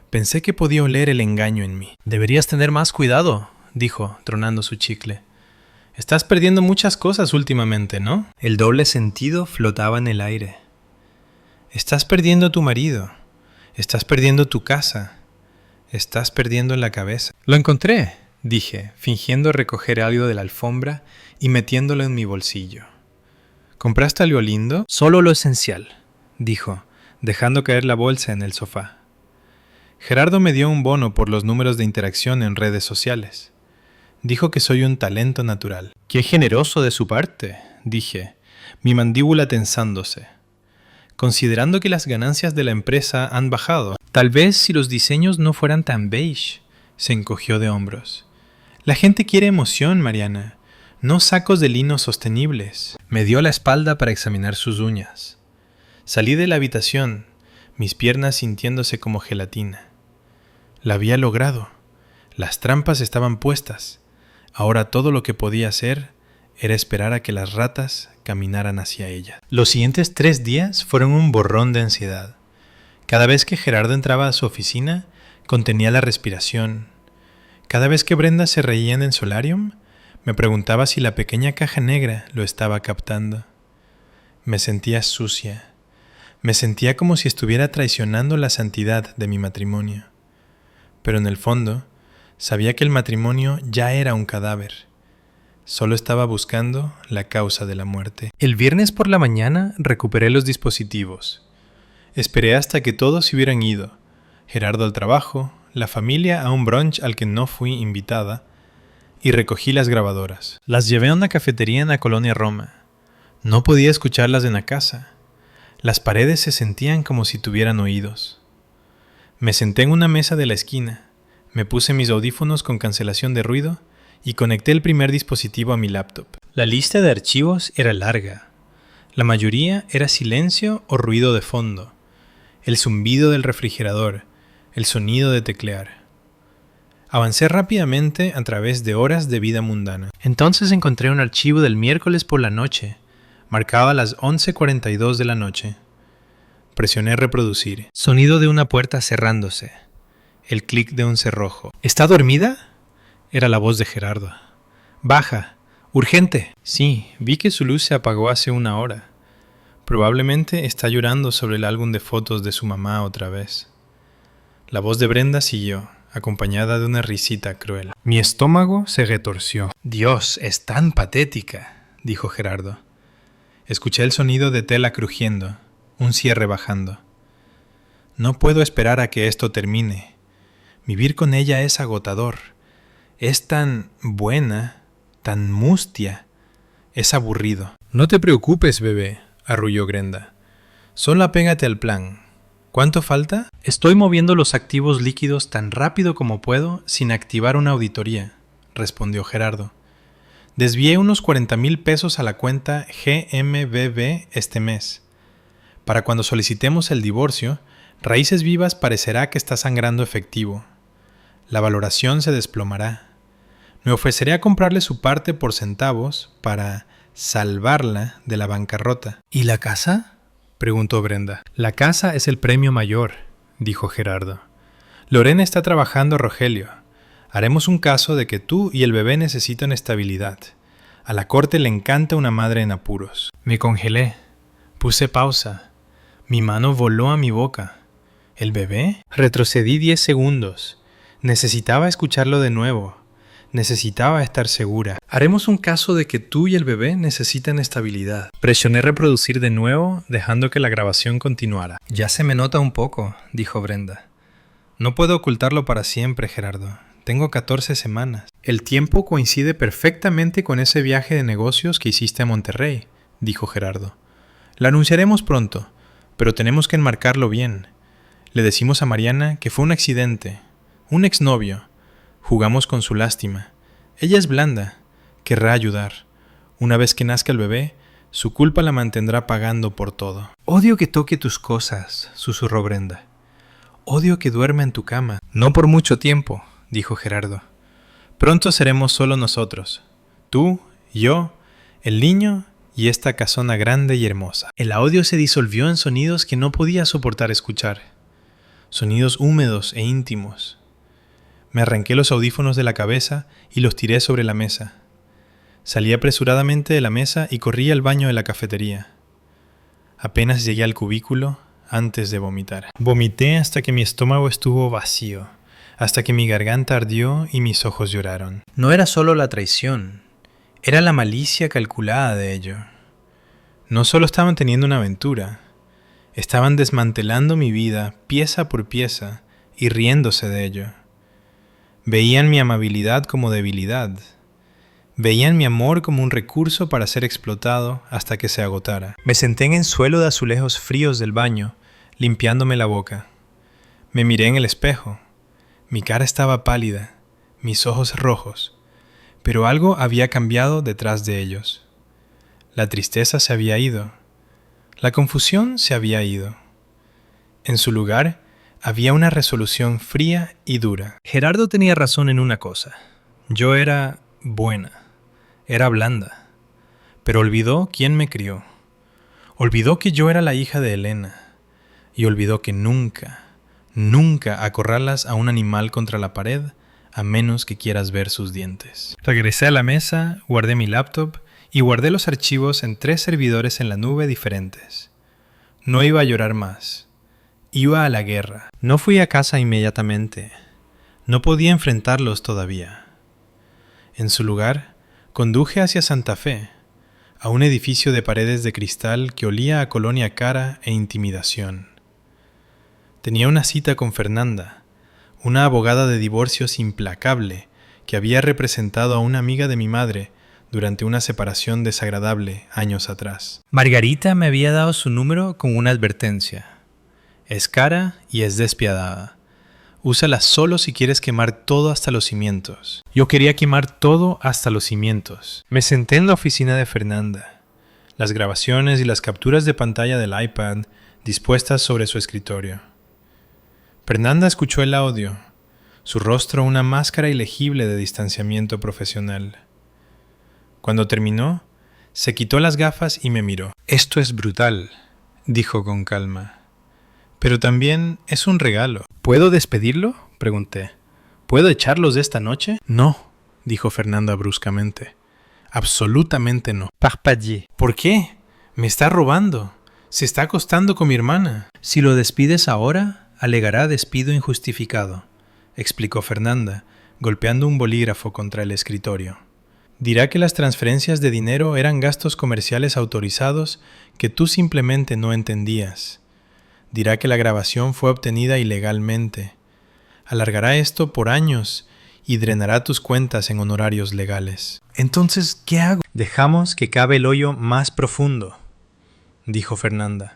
Pensé que podía oler el engaño en mí. Deberías tener más cuidado, dijo, tronando su chicle. Estás perdiendo muchas cosas últimamente, ¿no? El doble sentido flotaba en el aire. Estás perdiendo a tu marido. Estás perdiendo tu casa. Estás perdiendo la cabeza. Lo encontré, dije, fingiendo recoger algo de la alfombra y metiéndolo en mi bolsillo. ¿Compraste algo lindo? Solo lo esencial, dijo, dejando caer la bolsa en el sofá. Gerardo me dio un bono por los números de interacción en redes sociales. Dijo que soy un talento natural. Qué generoso de su parte, dije, mi mandíbula tensándose. Considerando que las ganancias de la empresa han bajado. Tal vez si los diseños no fueran tan beige, se encogió de hombros. La gente quiere emoción, Mariana, no sacos de lino sostenibles. Me dio la espalda para examinar sus uñas. Salí de la habitación, mis piernas sintiéndose como gelatina. La había logrado. Las trampas estaban puestas. Ahora todo lo que podía hacer era esperar a que las ratas caminaran hacia ella. Los siguientes 3 días fueron un borrón de ansiedad. Cada vez que Gerardo entraba a su oficina, contenía la respiración. Cada vez que Brenda se reía en el solarium, me preguntaba si la pequeña caja negra lo estaba captando. Me sentía sucia. Me sentía como si estuviera traicionando la santidad de mi matrimonio. Pero en el fondo, sabía que el matrimonio ya era un cadáver. Solo estaba buscando la causa de la muerte. El viernes por la mañana recuperé los dispositivos. Esperé hasta que todos se hubieran ido. Gerardo al trabajo, la familia a un brunch al que no fui invitada, y recogí las grabadoras. Las llevé a una cafetería en la colonia Roma. No podía escucharlas en la casa. Las paredes se sentían como si tuvieran oídos. Me senté en una mesa de la esquina, me puse mis audífonos con cancelación de ruido y conecté el primer dispositivo a mi laptop. La lista de archivos era larga. La mayoría era silencio o ruido de fondo, el zumbido del refrigerador, el sonido de teclear. Avancé rápidamente a través de horas de vida mundana. Entonces encontré un archivo del miércoles por la noche. Marcaba las 11:42 de la noche. Presioné reproducir. Sonido de una puerta cerrándose. El clic de un cerrojo. ¿Está dormida? Era la voz de Gerardo. Baja. Urgente. Sí, vi que su luz se apagó hace 1 hora. Probablemente está llorando sobre el álbum de fotos de su mamá otra vez. La voz de Brenda siguió, acompañada de una risita cruel. Mi estómago se retorció. Dios, es tan patética, dijo Gerardo. Escuché el sonido de tela crujiendo, un cierre bajando. No puedo esperar a que esto termine. Vivir con ella es agotador. Es tan buena, tan mustia. Es aburrido. No te preocupes, bebé, arrulló Brenda. Solo apégate al plan. ¿Cuánto falta? Estoy moviendo los activos líquidos tan rápido como puedo sin activar una auditoría, respondió Gerardo. Desvié unos 40,000 pesos a la cuenta GMBB este mes. Para cuando solicitemos el divorcio, Raíces Vivas parecerá que está sangrando efectivo. La valoración se desplomará. Me ofreceré a comprarle su parte por centavos para salvarla de la bancarrota. ¿Y la casa?, preguntó Brenda. La casa es el premio mayor, dijo Gerardo. Lorena está trabajando a Rogelio. Haremos un caso de que tú y el bebé necesitan estabilidad. A la corte le encanta una madre en apuros. Me congelé. Puse pausa. Mi mano voló a mi boca. ¿El bebé? Retrocedí 10 segundos. Necesitaba escucharlo de nuevo. Necesitaba estar segura. Haremos un caso de que tú y el bebé necesitan estabilidad. Presioné reproducir de nuevo, dejando que la grabación continuara. Ya se me nota un poco, dijo Brenda. No puedo ocultarlo para siempre, Gerardo. Tengo 14 semanas. El tiempo coincide perfectamente con ese viaje de negocios que hiciste a Monterrey, dijo Gerardo. Lo anunciaremos pronto, pero tenemos que enmarcarlo bien. Le decimos a Mariana que fue un accidente, un exnovio. Jugamos con su lástima. Ella es blanda, querrá ayudar. Una vez que nazca el bebé, su culpa la mantendrá pagando por todo. Odio que toque tus cosas, susurró Brenda. Odio que duerma en tu cama. No por mucho tiempo, dijo Gerardo. Pronto seremos solo nosotros. Tú, yo, el niño y esta casona grande y hermosa. El audio se disolvió en sonidos que no podía soportar escuchar. Sonidos húmedos e íntimos. Me arranqué los audífonos de la cabeza y los tiré sobre la mesa. Salí apresuradamente de la mesa y corrí al baño de la cafetería. Apenas llegué al cubículo antes de vomitar. Vomité hasta que mi estómago estuvo vacío, hasta que mi garganta ardió y mis ojos lloraron. No era solo la traición, era la malicia calculada de ello. No solo estaban teniendo una aventura, estaban desmantelando mi vida pieza por pieza y riéndose de ello. Veían mi amabilidad como debilidad. Veían mi amor como un recurso para ser explotado hasta que se agotara. Me senté en el suelo de azulejos fríos del baño, limpiándome la boca. Me miré en el espejo. Mi cara estaba pálida, mis ojos rojos, pero algo había cambiado detrás de ellos. La tristeza se había ido. La confusión se había ido. En su lugar, había una resolución fría y dura. Gerardo tenía razón en una cosa. Yo era buena. Era blanda. Pero olvidó quién me crió. Olvidó que yo era la hija de Elena. Y olvidó que nunca acorralas a un animal contra la pared a menos que quieras ver sus dientes. Regresé a la mesa, guardé mi laptop y guardé los archivos en 3 servidores en la nube diferentes. No iba a llorar más. Iba a la guerra. No fui a casa inmediatamente. No podía enfrentarlos todavía. En su lugar, conduje hacia Santa Fe, a un edificio de paredes de cristal que olía a colonia cara e intimidación. Tenía una cita con Fernanda, una abogada de divorcios implacable que había representado a una amiga de mi madre durante una separación desagradable años atrás. Margarita me había dado su número con una advertencia. Es cara y es despiadada. Úsala solo si quieres quemar todo hasta los cimientos. Yo quería quemar todo hasta los cimientos. Me senté en la oficina de Fernanda. Las grabaciones y las capturas de pantalla del iPad dispuestas sobre su escritorio. Fernanda escuchó el audio, su rostro una máscara ilegible de distanciamiento profesional. Cuando terminó, se quitó las gafas y me miró. «Esto es brutal», dijo con calma. «Pero también es un regalo». «¿Puedo despedirlo?», pregunté. «¿Puedo echarlos de esta noche?». «No», dijo Fernanda bruscamente. «Absolutamente no». Parpadeé. «¿Por qué? Me está robando. Se está acostando con mi hermana». «Si lo despides ahora, alegará despido injustificado», explicó Fernanda, golpeando un bolígrafo contra el escritorio. «Dirá que las transferencias de dinero eran gastos comerciales autorizados que tú simplemente no entendías. Dirá que la grabación fue obtenida ilegalmente. Alargará esto por años y drenará tus cuentas en honorarios legales». «Entonces, ¿qué hago?» «Dejamos que cabe el hoyo más profundo», dijo Fernanda,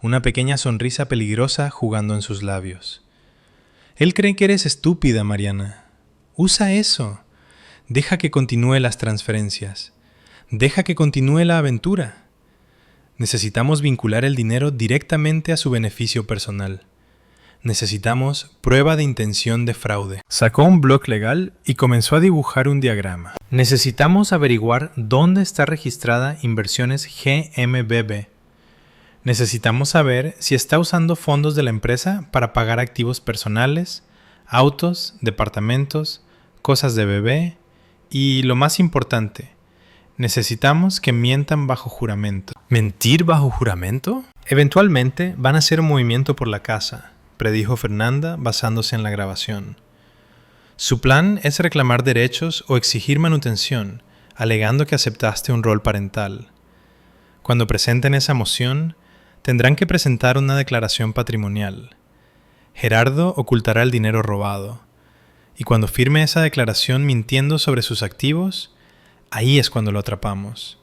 una pequeña sonrisa peligrosa jugando en sus labios. «Él cree que eres estúpida, Mariana. Usa eso. Deja que continúe las transferencias. Deja que continúe la aventura. Necesitamos vincular el dinero directamente a su beneficio personal. Necesitamos prueba de intención de fraude». Sacó un bloc legal y comenzó a dibujar un diagrama. «Necesitamos averiguar dónde está registrada Inversiones GmbB. Necesitamos saber si está usando fondos de la empresa para pagar activos personales, autos, departamentos, cosas de bebé y, lo más importante, necesitamos que mientan bajo juramento». «¿Mentir bajo juramento?» «Eventualmente van a hacer un movimiento por la casa», predijo Fernanda basándose en la grabación. «Su plan es reclamar derechos o exigir manutención, alegando que aceptaste un rol parental. Cuando presenten esa moción, tendrán que presentar una declaración patrimonial. Gerardo ocultará el dinero robado, y cuando firme esa declaración mintiendo sobre sus activos, ahí es cuando lo atrapamos.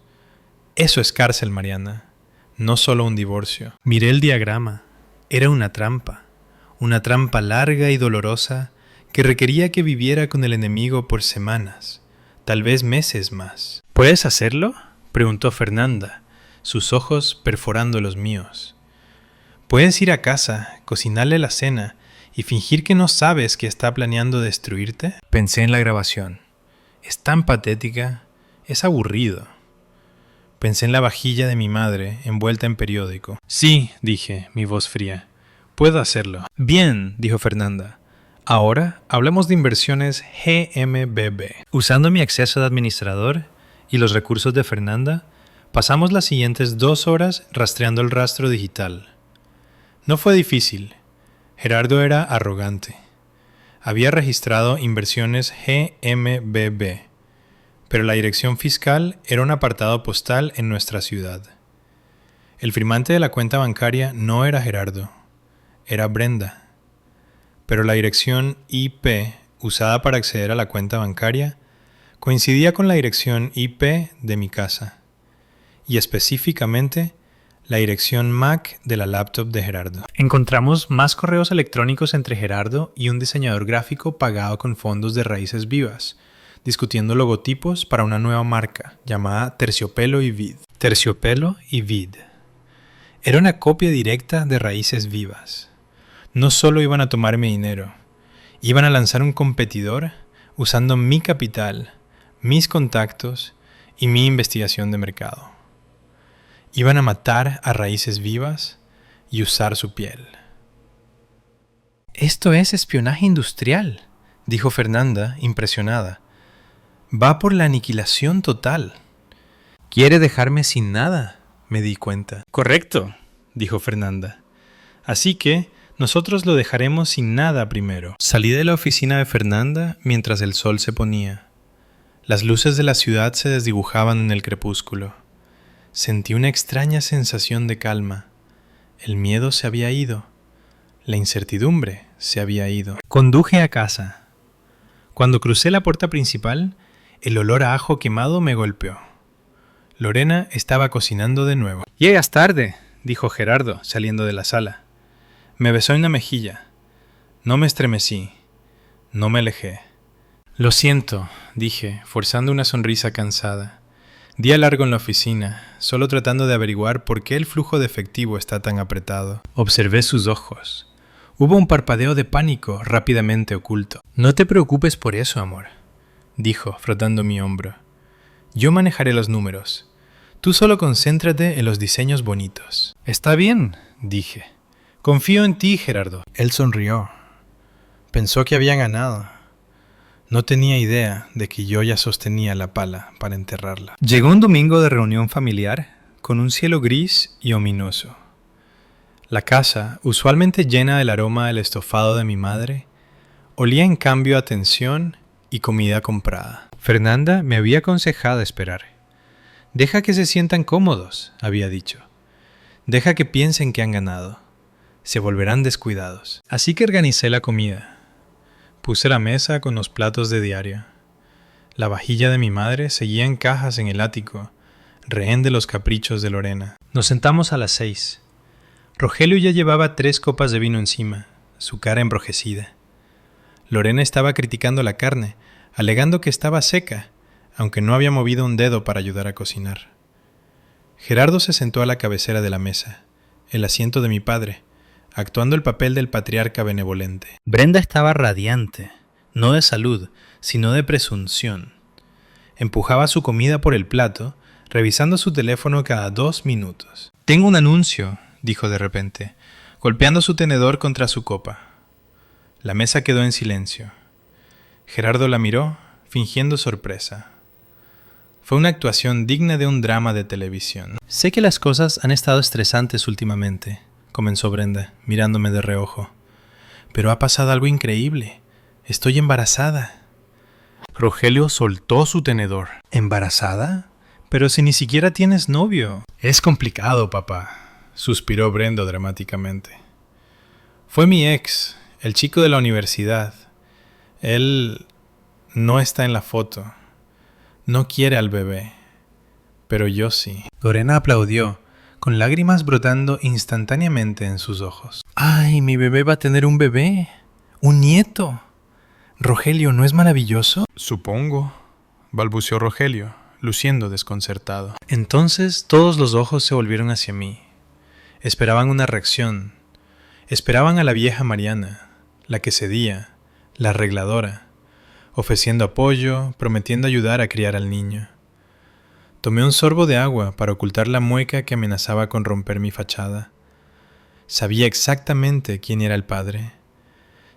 Eso es cárcel, Mariana, no solo un divorcio». Miré el diagrama. Era una trampa larga y dolorosa que requería que viviera con el enemigo por semanas, tal vez meses más. «¿Puedes hacerlo?», preguntó Fernanda, sus ojos perforando los míos. «Puedes ir a casa, cocinarle la cena y fingir que no sabes que está planeando destruirte». Pensé en la grabación. Es tan patética, Es aburrido. Pensé en la vajilla de mi madre, envuelta en periódico. Sí, dije, mi voz fría. Puedo hacerlo. Bien, dijo Fernanda. Ahora hablemos de inversiones GMBB. Usando mi acceso de administrador y los recursos de Fernanda, pasamos las siguientes 2 horas rastreando el rastro digital. No fue difícil. Gerardo era arrogante. Había registrado inversiones GMBB, pero la dirección fiscal era un apartado postal en nuestra ciudad. El firmante de la cuenta bancaria no era Gerardo, era Brenda. Pero la dirección IP usada para acceder a la cuenta bancaria coincidía con la dirección IP de mi casa, y específicamente la dirección MAC de la laptop de Gerardo. Encontramos más correos electrónicos entre Gerardo y un diseñador gráfico pagado con fondos de Raíces Vivas, discutiendo logotipos para una nueva marca llamada Terciopelo y Vid. Terciopelo y Vid. Era una copia directa de Raíces Vivas. No solo iban a tomar mi dinero, iban a lanzar un competidor usando mi capital, mis contactos y mi investigación de mercado. Iban a matar a Raíces Vivas y usar su piel. Esto es espionaje industrial, dijo Fernanda, impresionada. Va por la aniquilación total. Quiere dejarme sin nada, me di cuenta. Correcto, dijo Fernanda. Así que nosotros lo dejaremos sin nada primero. Salí de la oficina de Fernanda mientras el sol se ponía. Las luces de la ciudad se desdibujaban en el crepúsculo. Sentí una extraña sensación de calma. El miedo se había ido. La incertidumbre se había ido. Conduje a casa. Cuando crucé la puerta principal, el olor a ajo quemado me golpeó. Lorena estaba cocinando de nuevo. «Llegas tarde», dijo Gerardo, saliendo de la sala. Me besó en la mejilla. No me estremecí. No me alejé. «Lo siento», dije, forzando una sonrisa cansada. Día largo en la oficina, solo tratando de averiguar por qué el flujo de efectivo está tan apretado. Observé sus ojos. Hubo un parpadeo de pánico rápidamente oculto. «No te preocupes por eso, amor», dijo, frotando mi hombro. «Yo manejaré los números. Tú solo concéntrate en los diseños bonitos». «Está bien», dije. «Confío en ti, Gerardo». Él sonrió. Pensó que había ganado. No tenía idea de que yo ya sostenía la pala para enterrarla. Llegó un domingo de reunión familiar con un cielo gris y ominoso. La casa, usualmente llena del aroma del estofado de mi madre, olía en cambio a tensión y comida comprada. Fernanda me había aconsejado esperar. «Deja que se sientan cómodos», había dicho. «Deja que piensen que han ganado. Se volverán descuidados». Así que organicé la comida. Puse la mesa con los platos de diario. La vajilla de mi madre seguía en cajas en el ático, rehén de los caprichos de Lorena. Nos sentamos a las 6. Rogelio ya llevaba 3 copas de vino encima, su cara embrojecida. Lorena estaba criticando la carne, alegando que estaba seca, aunque no había movido un dedo para ayudar a cocinar. Gerardo se sentó a la cabecera de la mesa, el asiento de mi padre, actuando el papel del patriarca benevolente. Brenda estaba radiante, no de salud, sino de presunción. Empujaba su comida por el plato, revisando su teléfono cada 2 minutos. «Tengo un anuncio», dijo de repente, golpeando su tenedor contra su copa. La mesa quedó en silencio. Gerardo la miró, fingiendo sorpresa. Fue una actuación digna de un drama de televisión. «Sé que las cosas han estado estresantes últimamente», comenzó Brenda, mirándome de reojo. «Pero ha pasado algo increíble. Estoy embarazada». Rogelio soltó su tenedor. «¿Embarazada? Pero si ni siquiera tienes novio». «Es complicado, papá», suspiró Brenda dramáticamente. «Fue mi ex, el chico de la universidad. Él no está en la foto. No quiere al bebé. Pero yo sí». Lorena aplaudió, con lágrimas brotando instantáneamente en sus ojos. «¡Ay, mi bebé va a tener un bebé! ¡Un nieto! Rogelio, ¿no es maravilloso?» «Supongo», balbuceó Rogelio, luciendo desconcertado. Entonces todos los ojos se volvieron hacia mí. Esperaban una reacción. Esperaban a la vieja Mariana, la que cedía, la arregladora, ofreciendo apoyo, prometiendo ayudar a criar al niño. Tomé un sorbo de agua para ocultar la mueca que amenazaba con romper mi fachada. Sabía exactamente quién era el padre.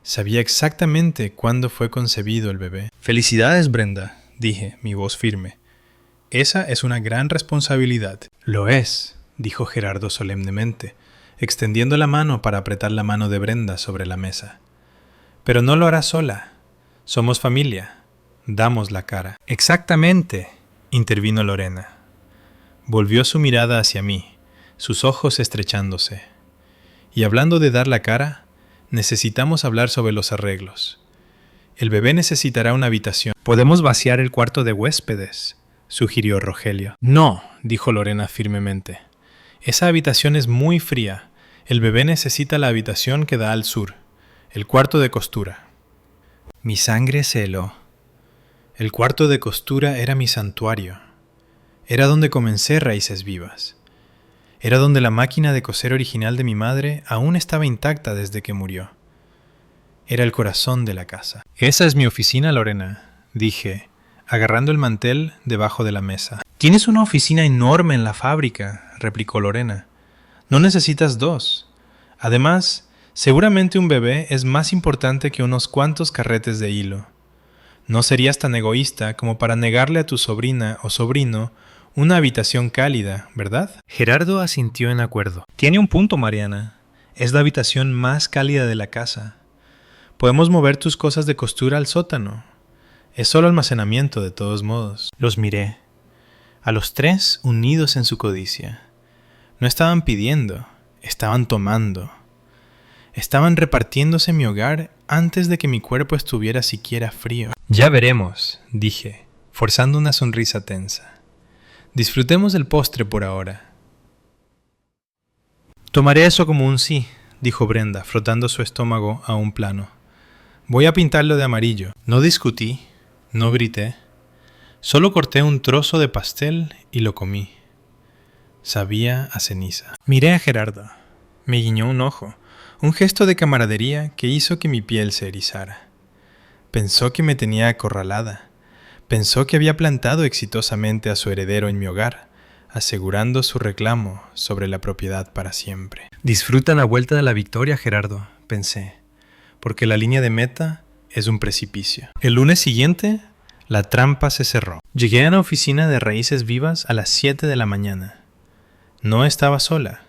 Sabía exactamente cuándo fue concebido el bebé. «Felicidades, Brenda», dije, mi voz firme. «Esa es una gran responsabilidad». «Lo es», dijo Gerardo solemnemente, extendiendo la mano para apretar la mano de Brenda sobre la mesa. «Pero no lo hará sola. Somos familia. Damos la cara». «Exactamente», intervino Lorena. Volvió su mirada hacia mí, sus ojos estrechándose. «Y hablando de dar la cara, necesitamos hablar sobre los arreglos. El bebé necesitará una habitación. Podemos vaciar el cuarto de huéspedes», sugirió Rogelio. «No», dijo Lorena firmemente. «Esa habitación es muy fría. El bebé necesita la habitación que da al sur, el cuarto de costura». Mi sangre se heló. El cuarto de costura era mi santuario. Era donde comencé Raíces Vivas. Era donde la máquina de coser original de mi madre aún estaba intacta desde que murió. Era el corazón de la casa. «Esa es mi oficina, Lorena», dije, agarrando el mantel debajo de la mesa. «Tienes una oficina enorme en la fábrica», replicó Lorena. «No necesitas dos. Además, seguramente un bebé es más importante que unos cuantos carretes de hilo. No serías tan egoísta como para negarle a tu sobrina o sobrino una habitación cálida, ¿verdad?» Gerardo asintió en acuerdo. «Tiene un punto, Mariana. Es la habitación más cálida de la casa. Podemos mover tus cosas de costura al sótano. Es solo almacenamiento, de todos modos». Los miré. A los tres unidos en su codicia. No estaban pidiendo, estaban tomando. Estaban repartiéndose mi hogar antes de que mi cuerpo estuviera siquiera frío. «Ya veremos», dije, forzando una sonrisa tensa. «Disfrutemos del postre por ahora». «Tomaré eso como un sí», dijo Brenda, frotando su estómago a un plano. «Voy a pintarlo de amarillo». No discutí, no grité. Solo corté un trozo de pastel y lo comí. Sabía a ceniza. Miré a Gerardo. Me guiñó un ojo, un gesto de camaradería que hizo que mi piel se erizara. Pensó que me tenía acorralada. Pensó que había plantado exitosamente a su heredero en mi hogar, asegurando su reclamo sobre la propiedad para siempre. «Disfruta la vuelta de la victoria, Gerardo», pensé, porque la línea de meta es un precipicio. El lunes siguiente, la trampa se cerró. Llegué a la oficina de Raíces Vivas a las 7 de la mañana. No estaba sola.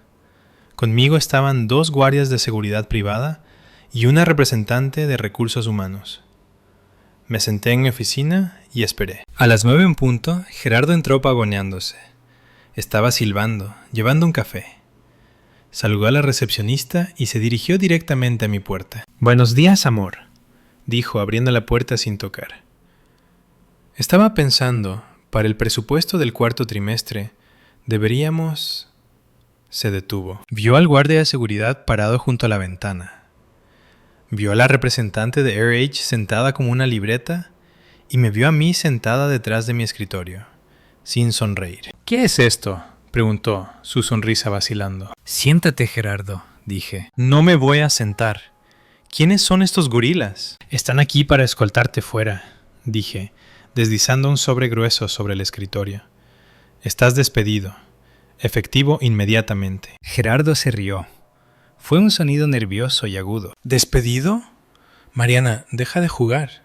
Conmigo estaban 2 guardias de seguridad privada y una representante de recursos humanos. Me senté en mi oficina y esperé. A las 9 en punto, Gerardo entró pavoneándose. Estaba silbando, llevando un café. Saludó a la recepcionista y se dirigió directamente a mi puerta. «Buenos días, amor», dijo, abriendo la puerta sin tocar. Estaba pensando, para el presupuesto del cuarto trimestre, deberíamos... Se detuvo. Vio al guardia de seguridad parado junto a la ventana. Vio a la representante de RH sentada como una libreta y me vio a mí sentada detrás de mi escritorio, sin sonreír. «¿Qué es esto?», preguntó, su sonrisa vacilando. «Siéntate, Gerardo», dije. «No me voy a sentar. ¿Quiénes son estos gorilas?» «Están aquí para escoltarte fuera», dije, deslizando un sobre grueso sobre el escritorio. «Estás despedido. Efectivo inmediatamente». Gerardo se rió. Fue un sonido nervioso y agudo. «¿Despedido? Mariana, deja de jugar.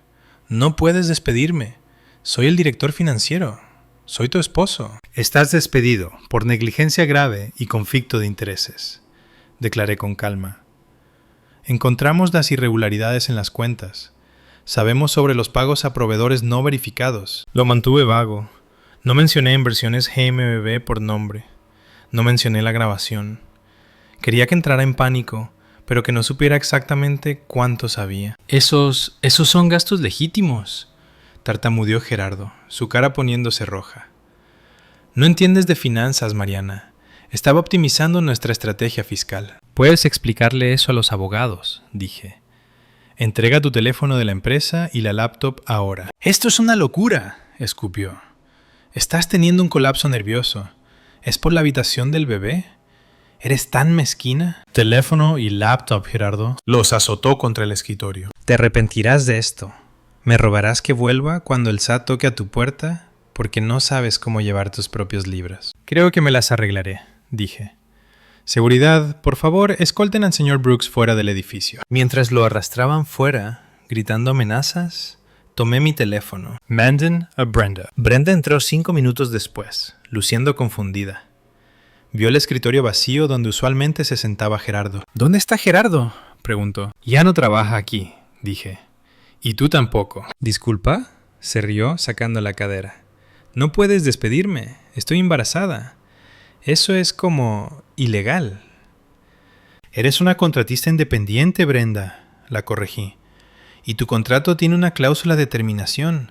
No puedes despedirme. Soy el director financiero. Soy tu esposo». «Estás despedido por negligencia grave y conflicto de intereses», declaré con calma. «Encontramos las irregularidades en las cuentas. Sabemos sobre los pagos a proveedores no verificados». Lo mantuve vago. No mencioné inversiones GMBB por nombre. No mencioné la grabación. Quería que entrara en pánico, pero que no supiera exactamente cuánto sabía. Esos son gastos legítimos», tartamudeó Gerardo, su cara poniéndose roja. «No entiendes de finanzas, Mariana. Estaba optimizando nuestra estrategia fiscal». «Puedes explicarle eso a los abogados», dije. «Entrega tu teléfono de la empresa y la laptop ahora». «Esto es una locura», escupió. «Estás teniendo un colapso nervioso. ¿Es por la habitación del bebé? ¿Eres tan mezquina?» «Teléfono y laptop, Gerardo». Los azotó contra el escritorio. «Te arrepentirás de esto. Me rogarás que vuelva cuando el SAT toque a tu puerta porque no sabes cómo llevar tus propios libros. Creo que me las arreglaré, dije. Seguridad, por favor, escolten al señor Brooks fuera del edificio. Mientras lo arrastraban fuera, gritando amenazas, tomé mi teléfono. Manden a Brenda. Brenda entró 5 minutos después, luciendo confundida. Vio el escritorio vacío donde usualmente se sentaba Gerardo. ¿Dónde está Gerardo?, preguntó. Ya no trabaja aquí, dije. Y tú tampoco. ¿Disculpa?, se rió sacando la cadera. No puedes despedirme, estoy embarazada. Eso es como ilegal. Eres una contratista independiente, Brenda, la corregí. Y tu contrato tiene una cláusula de terminación.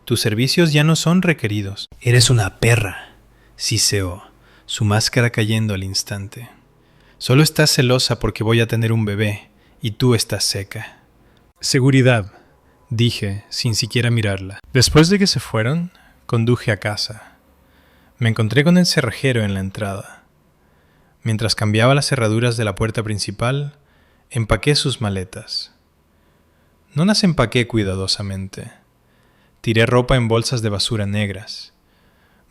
Tus servicios ya no son requeridos. Eres una perra, siseó, su máscara cayendo al instante. Solo estás celosa porque voy a tener un bebé, y tú estás seca. Seguridad, dije, sin siquiera mirarla. Después de que se fueron, conduje a casa. Me encontré con el cerrajero en la entrada. Mientras cambiaba las cerraduras de la puerta principal, empaqué sus maletas. No las empaqué cuidadosamente. Tiré ropa en bolsas de basura negras.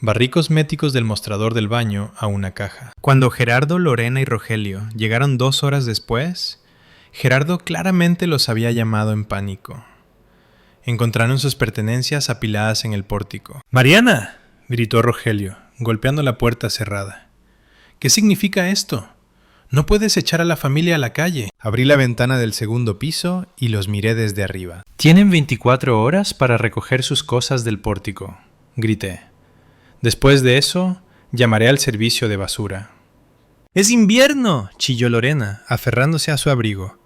Barrí cosméticos del mostrador del baño a una caja. Cuando Gerardo, Lorena y Rogelio llegaron 2 horas después, Gerardo claramente los había llamado en pánico. Encontraron sus pertenencias apiladas en el pórtico. ¡Mariana!, gritó Rogelio, golpeando la puerta cerrada. ¿Qué significa esto? No puedes echar a la familia a la calle. Abrí la ventana del segundo piso y los miré desde arriba. Tienen 24 horas para recoger sus cosas del pórtico, grité. Después de eso, llamaré al servicio de basura. ¡Es invierno!, chilló Lorena, aferrándose a su abrigo.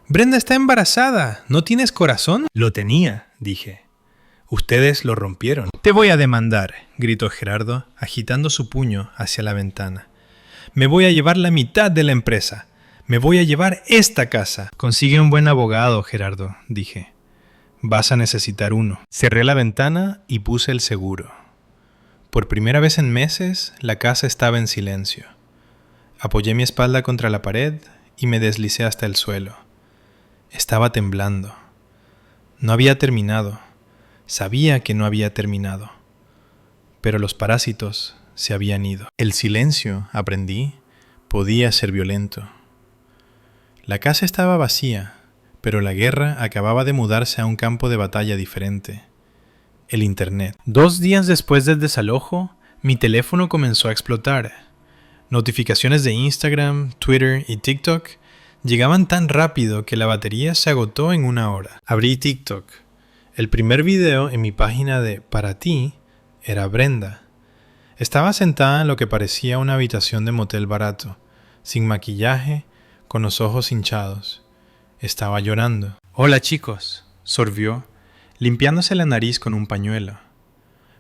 Brenda está embarazada. ¿No tienes corazón? Lo tenía, dije. Ustedes lo rompieron. Te voy a demandar, gritó Gerardo, agitando su puño hacia la ventana. Me voy a llevar la mitad de la empresa. Me voy a llevar esta casa. Consigue un buen abogado, Gerardo, dije. Vas a necesitar uno. Cerré la ventana y puse el seguro. Por primera vez en meses, la casa estaba en silencio. Apoyé mi espalda contra la pared y me deslicé hasta el suelo. Estaba temblando. No había terminado. Sabía que no había terminado. Pero los parásitos se habían ido. El silencio, aprendí, podía ser violento. La casa estaba vacía, pero la guerra acababa de mudarse a un campo de batalla diferente. El Internet. 2 días después del desalojo, mi teléfono comenzó a explotar. Notificaciones de Instagram, Twitter y TikTok llegaban tan rápido que la batería se agotó en 1 hora. Abrí TikTok. El primer video en mi página de Para ti era Brenda. Estaba sentada en lo que parecía una habitación de motel barato, sin maquillaje, con los ojos hinchados. Estaba llorando. Hola chicos, sorbió, limpiándose la nariz con un pañuelo.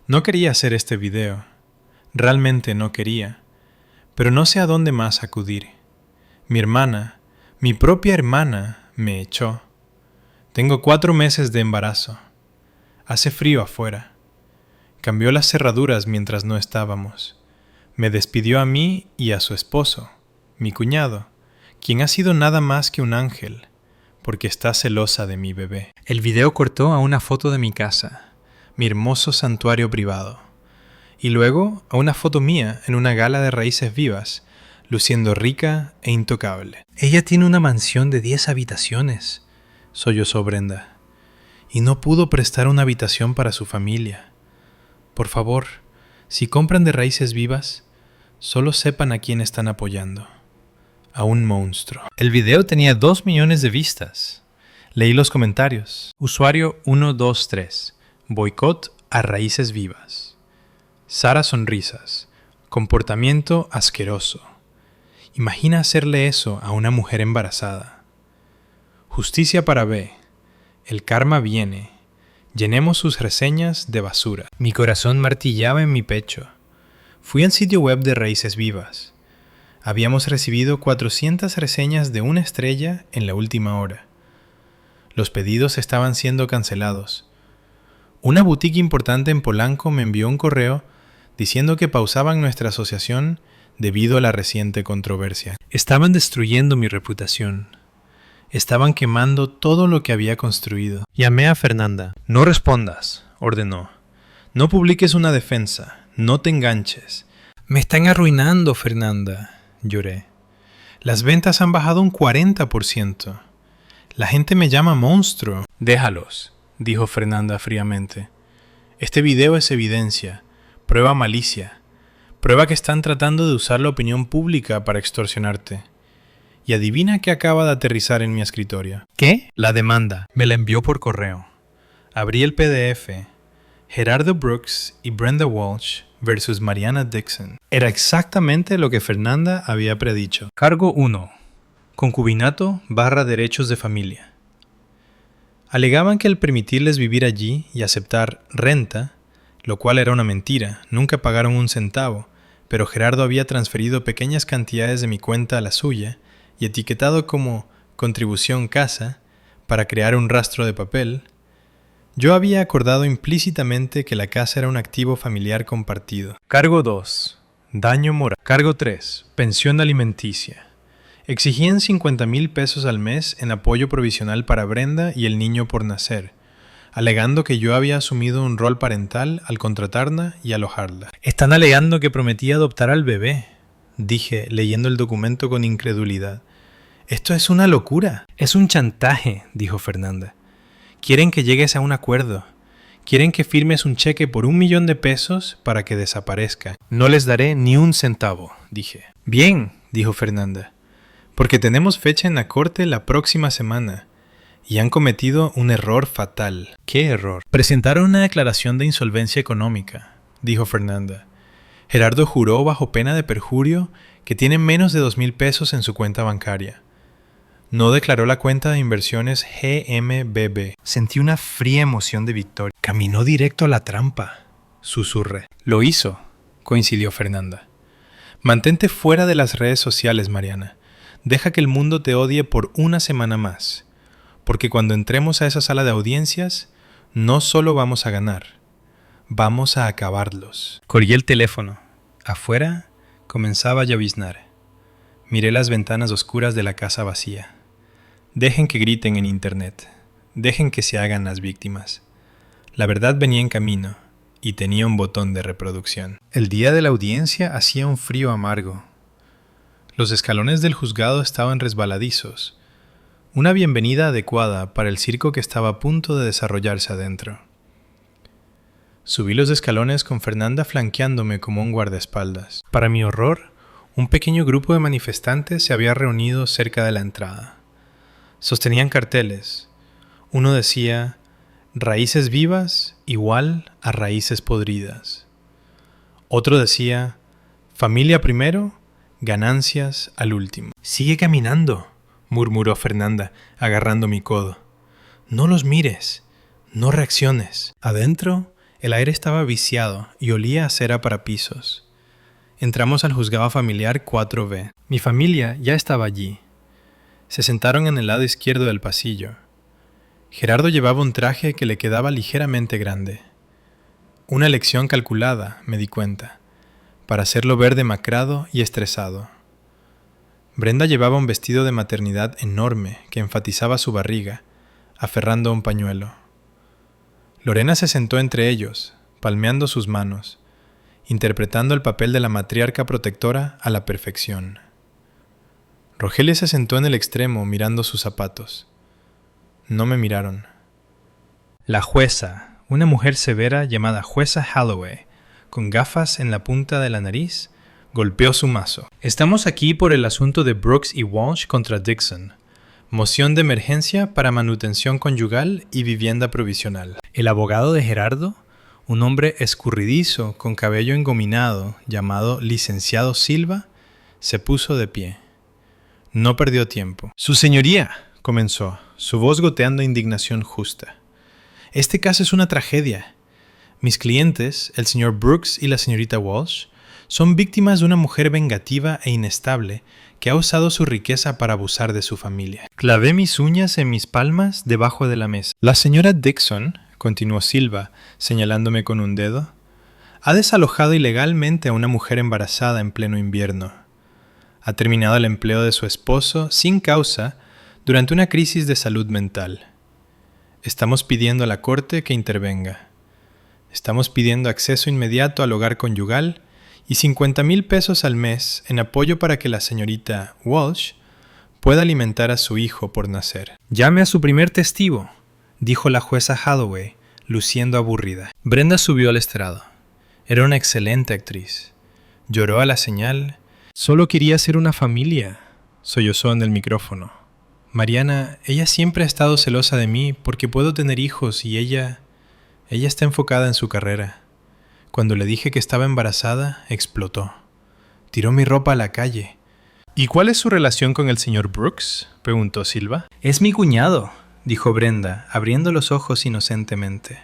No quería hacer este video. Realmente no quería. Pero no sé a dónde más acudir. Mi hermana, mi propia hermana, me echó. Tengo 4 meses de embarazo. Hace frío afuera. Cambió las cerraduras mientras no estábamos. Me despidió a mí y a su esposo, mi cuñado, quien ha sido nada más que un ángel, porque está celosa de mi bebé. El video cortó a una foto de mi casa, mi hermoso santuario privado, y luego a una foto mía en una gala de raíces vivas, luciendo rica e intocable. Ella tiene una mansión de 10 habitaciones, sollozó Brenda, y no pudo prestar una habitación para su familia. Por favor, si compran de raíces vivas, solo sepan a quién están apoyando. A un monstruo. El video tenía 2 millones de vistas. Leí los comentarios. Usuario 123. Boicot a raíces vivas. Sara sonrisas. Comportamiento asqueroso. Imagina hacerle eso a una mujer embarazada. Justicia para B. El karma viene. Llenemos sus reseñas de basura. Mi corazón martillaba en mi pecho. Fui al sitio web de Raíces Vivas. Habíamos recibido 400 reseñas de 1 estrella en la última hora. Los pedidos estaban siendo cancelados. Una boutique importante en Polanco me envió un correo diciendo que pausaban nuestra asociación debido a la reciente controversia. Estaban destruyendo mi reputación. Estaban quemando todo lo que había construido. Llamé a Fernanda. No respondas, ordenó. No publiques una defensa, no te enganches. Me están arruinando, Fernanda, lloré. Las ventas han bajado un 40%. La gente me llama monstruo. Déjalos, dijo Fernanda fríamente. Este video es evidencia, prueba malicia, prueba que están tratando de usar la opinión pública para extorsionarte. Y adivina qué acaba de aterrizar en mi escritorio. ¿Qué? La demanda. Me la envió por correo. Abrí el PDF. Gerardo Brooks y Brenda Walsh versus Mariana Dixon. Era exactamente lo que Fernanda había predicho. Cargo 1. Concubinato / derechos de familia. Alegaban que al permitirles vivir allí y aceptar renta, lo cual era una mentira, nunca pagaron un centavo, pero Gerardo había transferido pequeñas cantidades de mi cuenta a la suya y etiquetado como contribución casa para crear un rastro de papel. Yo había acordado implícitamente que la casa era un activo familiar compartido. Cargo 2. Daño moral. Cargo 3. Pensión alimenticia. Exigían 50,000 pesos al mes en apoyo provisional para Brenda y el niño por nacer, alegando que yo había asumido un rol parental al contratarla y alojarla. Están alegando que prometí adoptar al bebé, dije, leyendo el documento con incredulidad. Esto es una locura. Es un chantaje, dijo Fernanda. Quieren que llegues a un acuerdo. Quieren que firmes un cheque por 1,000,000 de pesos para que desaparezca. No les daré ni un centavo, dije. Bien, dijo Fernanda, porque tenemos fecha en la corte la próxima semana y han cometido un error fatal. ¿Qué error? Presentaron una declaración de insolvencia económica, dijo Fernanda. Gerardo juró bajo pena de perjurio que tiene menos de 2,000 pesos en su cuenta bancaria. No declaró la cuenta de inversiones GMBB. Sentí una fría emoción de victoria. Caminó directo a la trampa, susurré. Lo hizo, coincidió Fernanda. Mantente fuera de las redes sociales, Mariana. Deja que el mundo te odie por una semana más, porque cuando entremos a esa sala de audiencias, no solo vamos a ganar, vamos a acabarlos. Colgué el teléfono. Afuera comenzaba a lloviznar. Miré las ventanas oscuras de la casa vacía. Dejen que griten en internet, dejen que se hagan las víctimas. La verdad venía en camino y tenía un botón de reproducción. El día de la audiencia hacía un frío amargo. Los escalones del juzgado estaban resbaladizos, una bienvenida adecuada para el circo que estaba a punto de desarrollarse adentro. Subí los escalones con Fernanda flanqueándome como un guardaespaldas. Para mi horror, un pequeño grupo de manifestantes se había reunido cerca de la entrada. Sostenían carteles. Uno decía, raíces vivas igual a raíces podridas. Otro decía, familia primero, ganancias al último. Sigue caminando, murmuró Fernanda, agarrando mi codo. No los mires, no reacciones. Adentro, el aire estaba viciado y olía a cera para pisos. Entramos al juzgado familiar 4B. Mi familia ya estaba allí. Se sentaron en el lado izquierdo del pasillo. Gerardo llevaba un traje que le quedaba ligeramente grande. Una elección calculada, me di cuenta, para hacerlo ver demacrado y estresado. Brenda llevaba un vestido de maternidad enorme que enfatizaba su barriga, aferrando un pañuelo. Lorena se sentó entre ellos, palmeando sus manos, interpretando el papel de la matriarca protectora a la perfección. Rogelia se sentó en el extremo mirando sus zapatos. No me miraron. La jueza, una mujer severa llamada jueza Holloway, con gafas en la punta de la nariz, golpeó su mazo. Estamos aquí por el asunto de Brooks y Walsh contra Dixon. Moción de emergencia para manutención conyugal y vivienda provisional. El abogado de Gerardo, un hombre escurridizo con cabello engominado llamado licenciado Silva, se puso de pie. No perdió tiempo. Su señoría, comenzó, su voz goteando indignación justa. Este caso es una tragedia. Mis clientes, el señor Brooks y la señorita Walsh, son víctimas de una mujer vengativa e inestable que ha usado su riqueza para abusar de su familia. Clavé mis uñas en mis palmas debajo de la mesa. La señora Dixon, continuó Silva, señalándome con un dedo, ha desalojado ilegalmente a una mujer embarazada en pleno invierno. Ha terminado el empleo de su esposo sin causa durante una crisis de salud mental. Estamos pidiendo a la corte que intervenga. Estamos pidiendo acceso inmediato al hogar conyugal y 50,000 pesos al mes en apoyo para que la señorita Walsh pueda alimentar a su hijo por nacer. Llame a su primer testigo, dijo la jueza Holloway, luciendo aburrida. Brenda subió al estrado. Era una excelente actriz. Lloró a la señal. Solo quería ser una familia, sollozó en el micrófono. Mariana, ella siempre ha estado celosa de mí porque puedo tener hijos y ella está enfocada en su carrera. Cuando le dije que estaba embarazada, explotó. Tiró mi ropa a la calle. ¿Y cuál es su relación con el señor Brooks?, preguntó Silva. Es mi cuñado, dijo Brenda, abriendo los ojos inocentemente.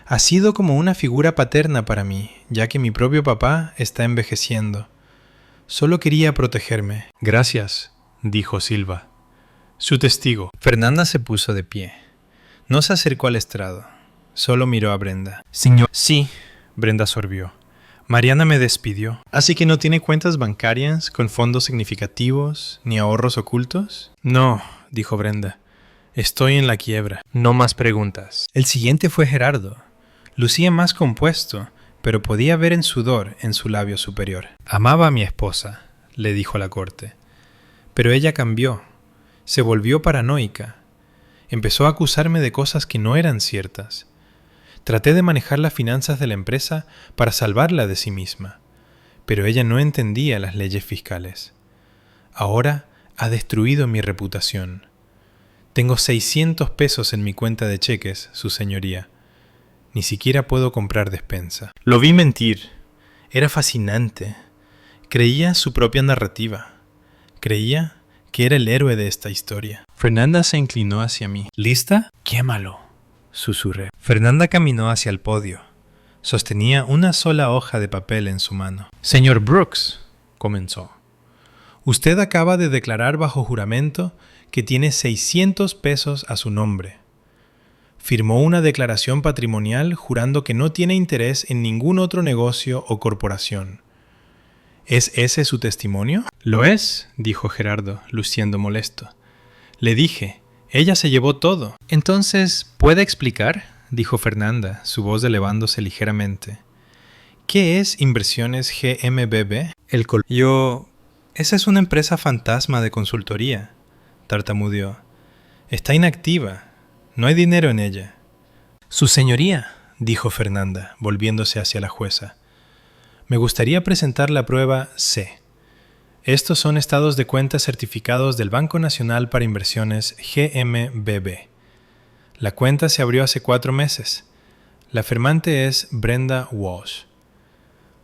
Ha sido como una figura paterna para mí, ya que mi propio papá está envejeciendo. Solo quería protegerme. Gracias, dijo Silva. Su testigo. Fernanda se puso de pie. No se acercó al estrado. Solo miró a Brenda. Señor. Sí, Brenda sorbió. Mariana me despidió. ¿Así que no tiene cuentas bancarias con fondos significativos ni ahorros ocultos? No, dijo Brenda. Estoy en la quiebra. No más preguntas. El siguiente fue Gerardo. Lucía más compuesto, pero podía ver en sudor en su labio superior. Amaba a mi esposa, le dijo a la corte. Pero ella cambió. Se volvió paranoica. Empezó a acusarme de cosas que no eran ciertas. Traté de manejar las finanzas de la empresa para salvarla de sí misma, pero ella no entendía las leyes fiscales. Ahora ha destruido mi reputación. Tengo 600 pesos en mi cuenta de cheques, su señoría. Ni siquiera puedo comprar despensa. Lo vi mentir. Era fascinante. Creía su propia narrativa. Creía que era el héroe de esta historia. Fernanda se inclinó hacia mí. ¿Lista? Quémalo, susurré. Fernanda caminó hacia el podio. Sostenía una sola hoja de papel en su mano. Señor Brooks, comenzó. Usted acaba de declarar bajo juramento que tiene 600 pesos a su nombre. Firmó una declaración patrimonial jurando que no tiene interés en ningún otro negocio o corporación. ¿Es ese su testimonio? Lo es, dijo Gerardo, luciendo molesto. Le dije, ella se llevó todo. Entonces, ¿puede explicar?, dijo Fernanda, su voz elevándose ligeramente. ¿Qué es Inversiones GmbB? Esa es una empresa fantasma de consultoría, tartamudeó. Está inactiva. No hay dinero en ella. Su señoría, dijo Fernanda, volviéndose hacia la jueza. Me gustaría presentar la prueba C. Estos son estados de cuenta certificados del Banco Nacional para Inversiones GmbB. La cuenta se abrió hace 4 meses. La firmante es Brenda Walsh.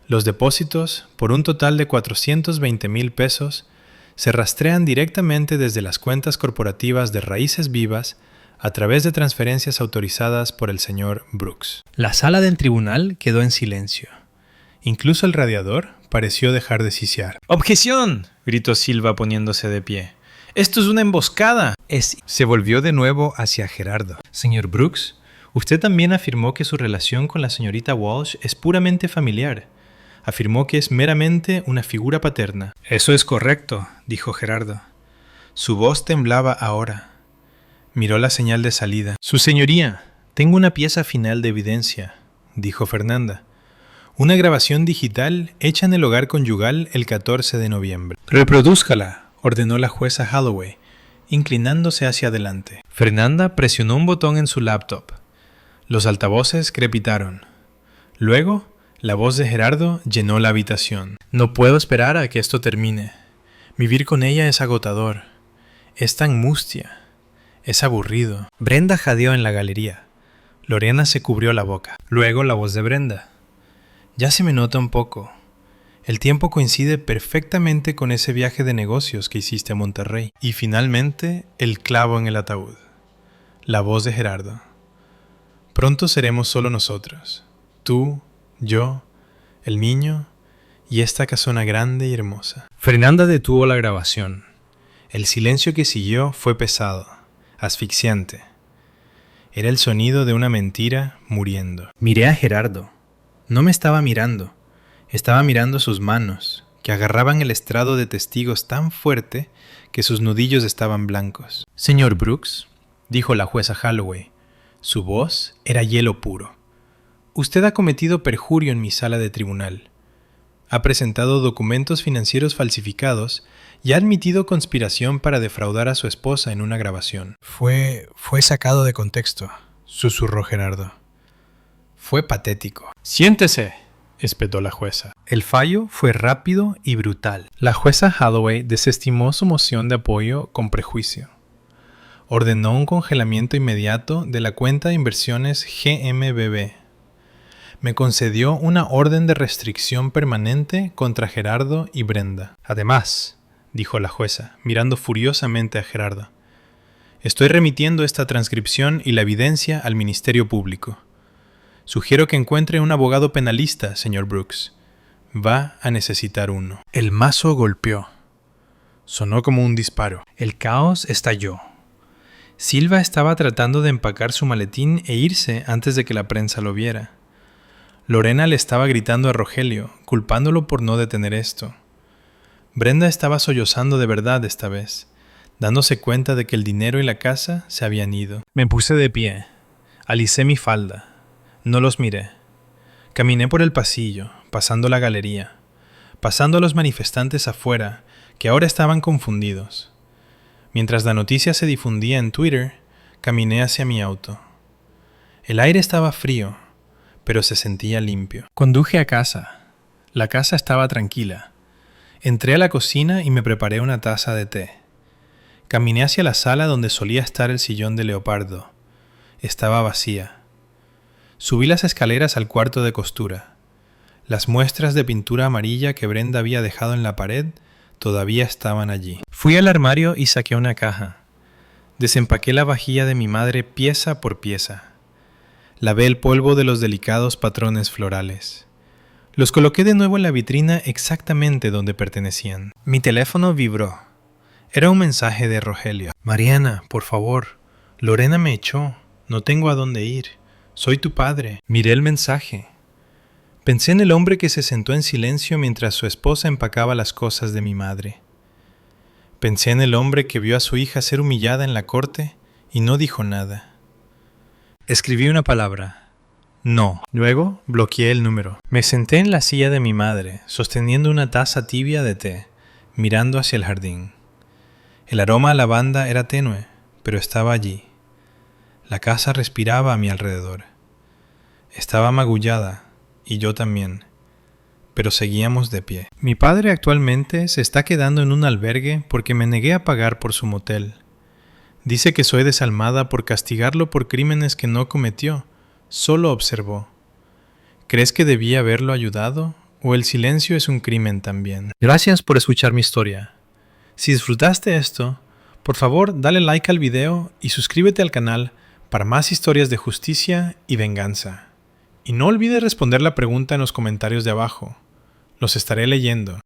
Los depósitos, por un total de 420,000 pesos, se rastrean directamente desde las cuentas corporativas de Raíces Vivas a través de transferencias autorizadas por el señor Brooks. La sala del tribunal quedó en silencio. Incluso el radiador pareció dejar de sisear. ¡Objeción!, gritó Silva poniéndose de pie. ¡Esto es una emboscada! Se volvió de nuevo hacia Gerardo. Señor Brooks, usted también afirmó que su relación con la señorita Walsh es puramente familiar. Afirmó que es meramente una figura paterna. Eso es correcto, dijo Gerardo. Su voz temblaba ahora. Miró la señal de salida. Su señoría, tengo una pieza final de evidencia, dijo Fernanda. Una grabación digital hecha en el hogar conyugal el 14 de noviembre. Reprodúzcala, ordenó la jueza Holloway, inclinándose hacia adelante. Fernanda presionó un botón en su laptop. Los altavoces crepitaron. Luego, la voz de Gerardo llenó la habitación. No puedo esperar a que esto termine. Vivir con ella es agotador. Es tan mustia. Es aburrido. Brenda jadeó en la galería. Lorena se cubrió la boca. Luego la voz de Brenda. Ya se me nota un poco. El tiempo coincide perfectamente con ese viaje de negocios que hiciste a Monterrey. Y finalmente, el clavo en el ataúd. La voz de Gerardo. Pronto seremos solo nosotros. Tú, yo, el niño y esta casona grande y hermosa. Fernanda detuvo la grabación. El silencio que siguió fue pesado, asfixiante. Era el sonido de una mentira muriendo. Miré a Gerardo. No me estaba mirando. Estaba mirando sus manos, que agarraban el estrado de testigos tan fuerte que sus nudillos estaban blancos. Señor Brooks, dijo la jueza Holloway. Su voz era hielo puro. Usted ha cometido perjurio en mi sala de tribunal. Ha presentado documentos financieros falsificados y ha admitido conspiración para defraudar a su esposa en una grabación. Fue sacado de contexto, susurró Gerardo. Fue patético. Siéntese, espetó la jueza. El fallo fue rápido y brutal. La jueza Holloway desestimó su moción de apoyo con prejuicio. Ordenó un congelamiento inmediato de la cuenta de inversiones GMBB. Me concedió una orden de restricción permanente contra Gerardo y Brenda. Además, dijo la jueza, mirando furiosamente a Gerardo, estoy remitiendo esta transcripción y la evidencia al Ministerio Público. Sugiero que encuentre un abogado penalista, señor Brooks. Va a necesitar uno. El mazo golpeó. Sonó como un disparo. El caos estalló. Silva estaba tratando de empacar su maletín e irse antes de que la prensa lo viera. Lorena le estaba gritando a Rogelio, culpándolo por no detener esto. Brenda estaba sollozando de verdad esta vez, dándose cuenta de que el dinero y la casa se habían ido. Me puse de pie, alicé mi falda. No los miré. Caminé por el pasillo, pasando la galería, pasando a los manifestantes afuera, que ahora estaban confundidos. Mientras la noticia se difundía en Twitter, caminé hacia mi auto. El aire estaba frío, pero se sentía limpio. Conduje a casa. La casa estaba tranquila. Entré a la cocina y me preparé una taza de té. Caminé hacia la sala donde solía estar el sillón de leopardo. Estaba vacía. Subí las escaleras al cuarto de costura. Las muestras de pintura amarilla que Brenda había dejado en la pared todavía estaban allí. Fui al armario y saqué una caja. Desempaqué la vajilla de mi madre pieza por pieza. Lavé el polvo de los delicados patrones florales. Los coloqué de nuevo en la vitrina exactamente donde pertenecían. Mi teléfono vibró. Era un mensaje de Rogelio. Mariana, por favor. Lorena me echó. No tengo a dónde ir. Soy tu padre. Miré el mensaje. Pensé en el hombre que se sentó en silencio mientras su esposa empacaba las cosas de mi madre. Pensé en el hombre que vio a su hija ser humillada en la corte y no dijo nada. Escribí una palabra. No. Luego bloqueé el número. Me senté en la silla de mi madre, sosteniendo una taza tibia de té, mirando hacia el jardín. El aroma a lavanda era tenue, pero estaba allí. La casa respiraba a mi alrededor. Estaba magullada, y yo también, pero seguíamos de pie. Mi padre actualmente se está quedando en un albergue porque me negué a pagar por su motel. Dice que soy desalmada por castigarlo por crímenes que no cometió, solo observó. ¿Crees que debía haberlo ayudado? ¿O el silencio es un crimen también? Gracias por escuchar mi historia. Si disfrutaste esto, por favor dale like al video y suscríbete al canal para más historias de justicia y venganza. Y no olvides responder la pregunta en los comentarios de abajo. Los estaré leyendo.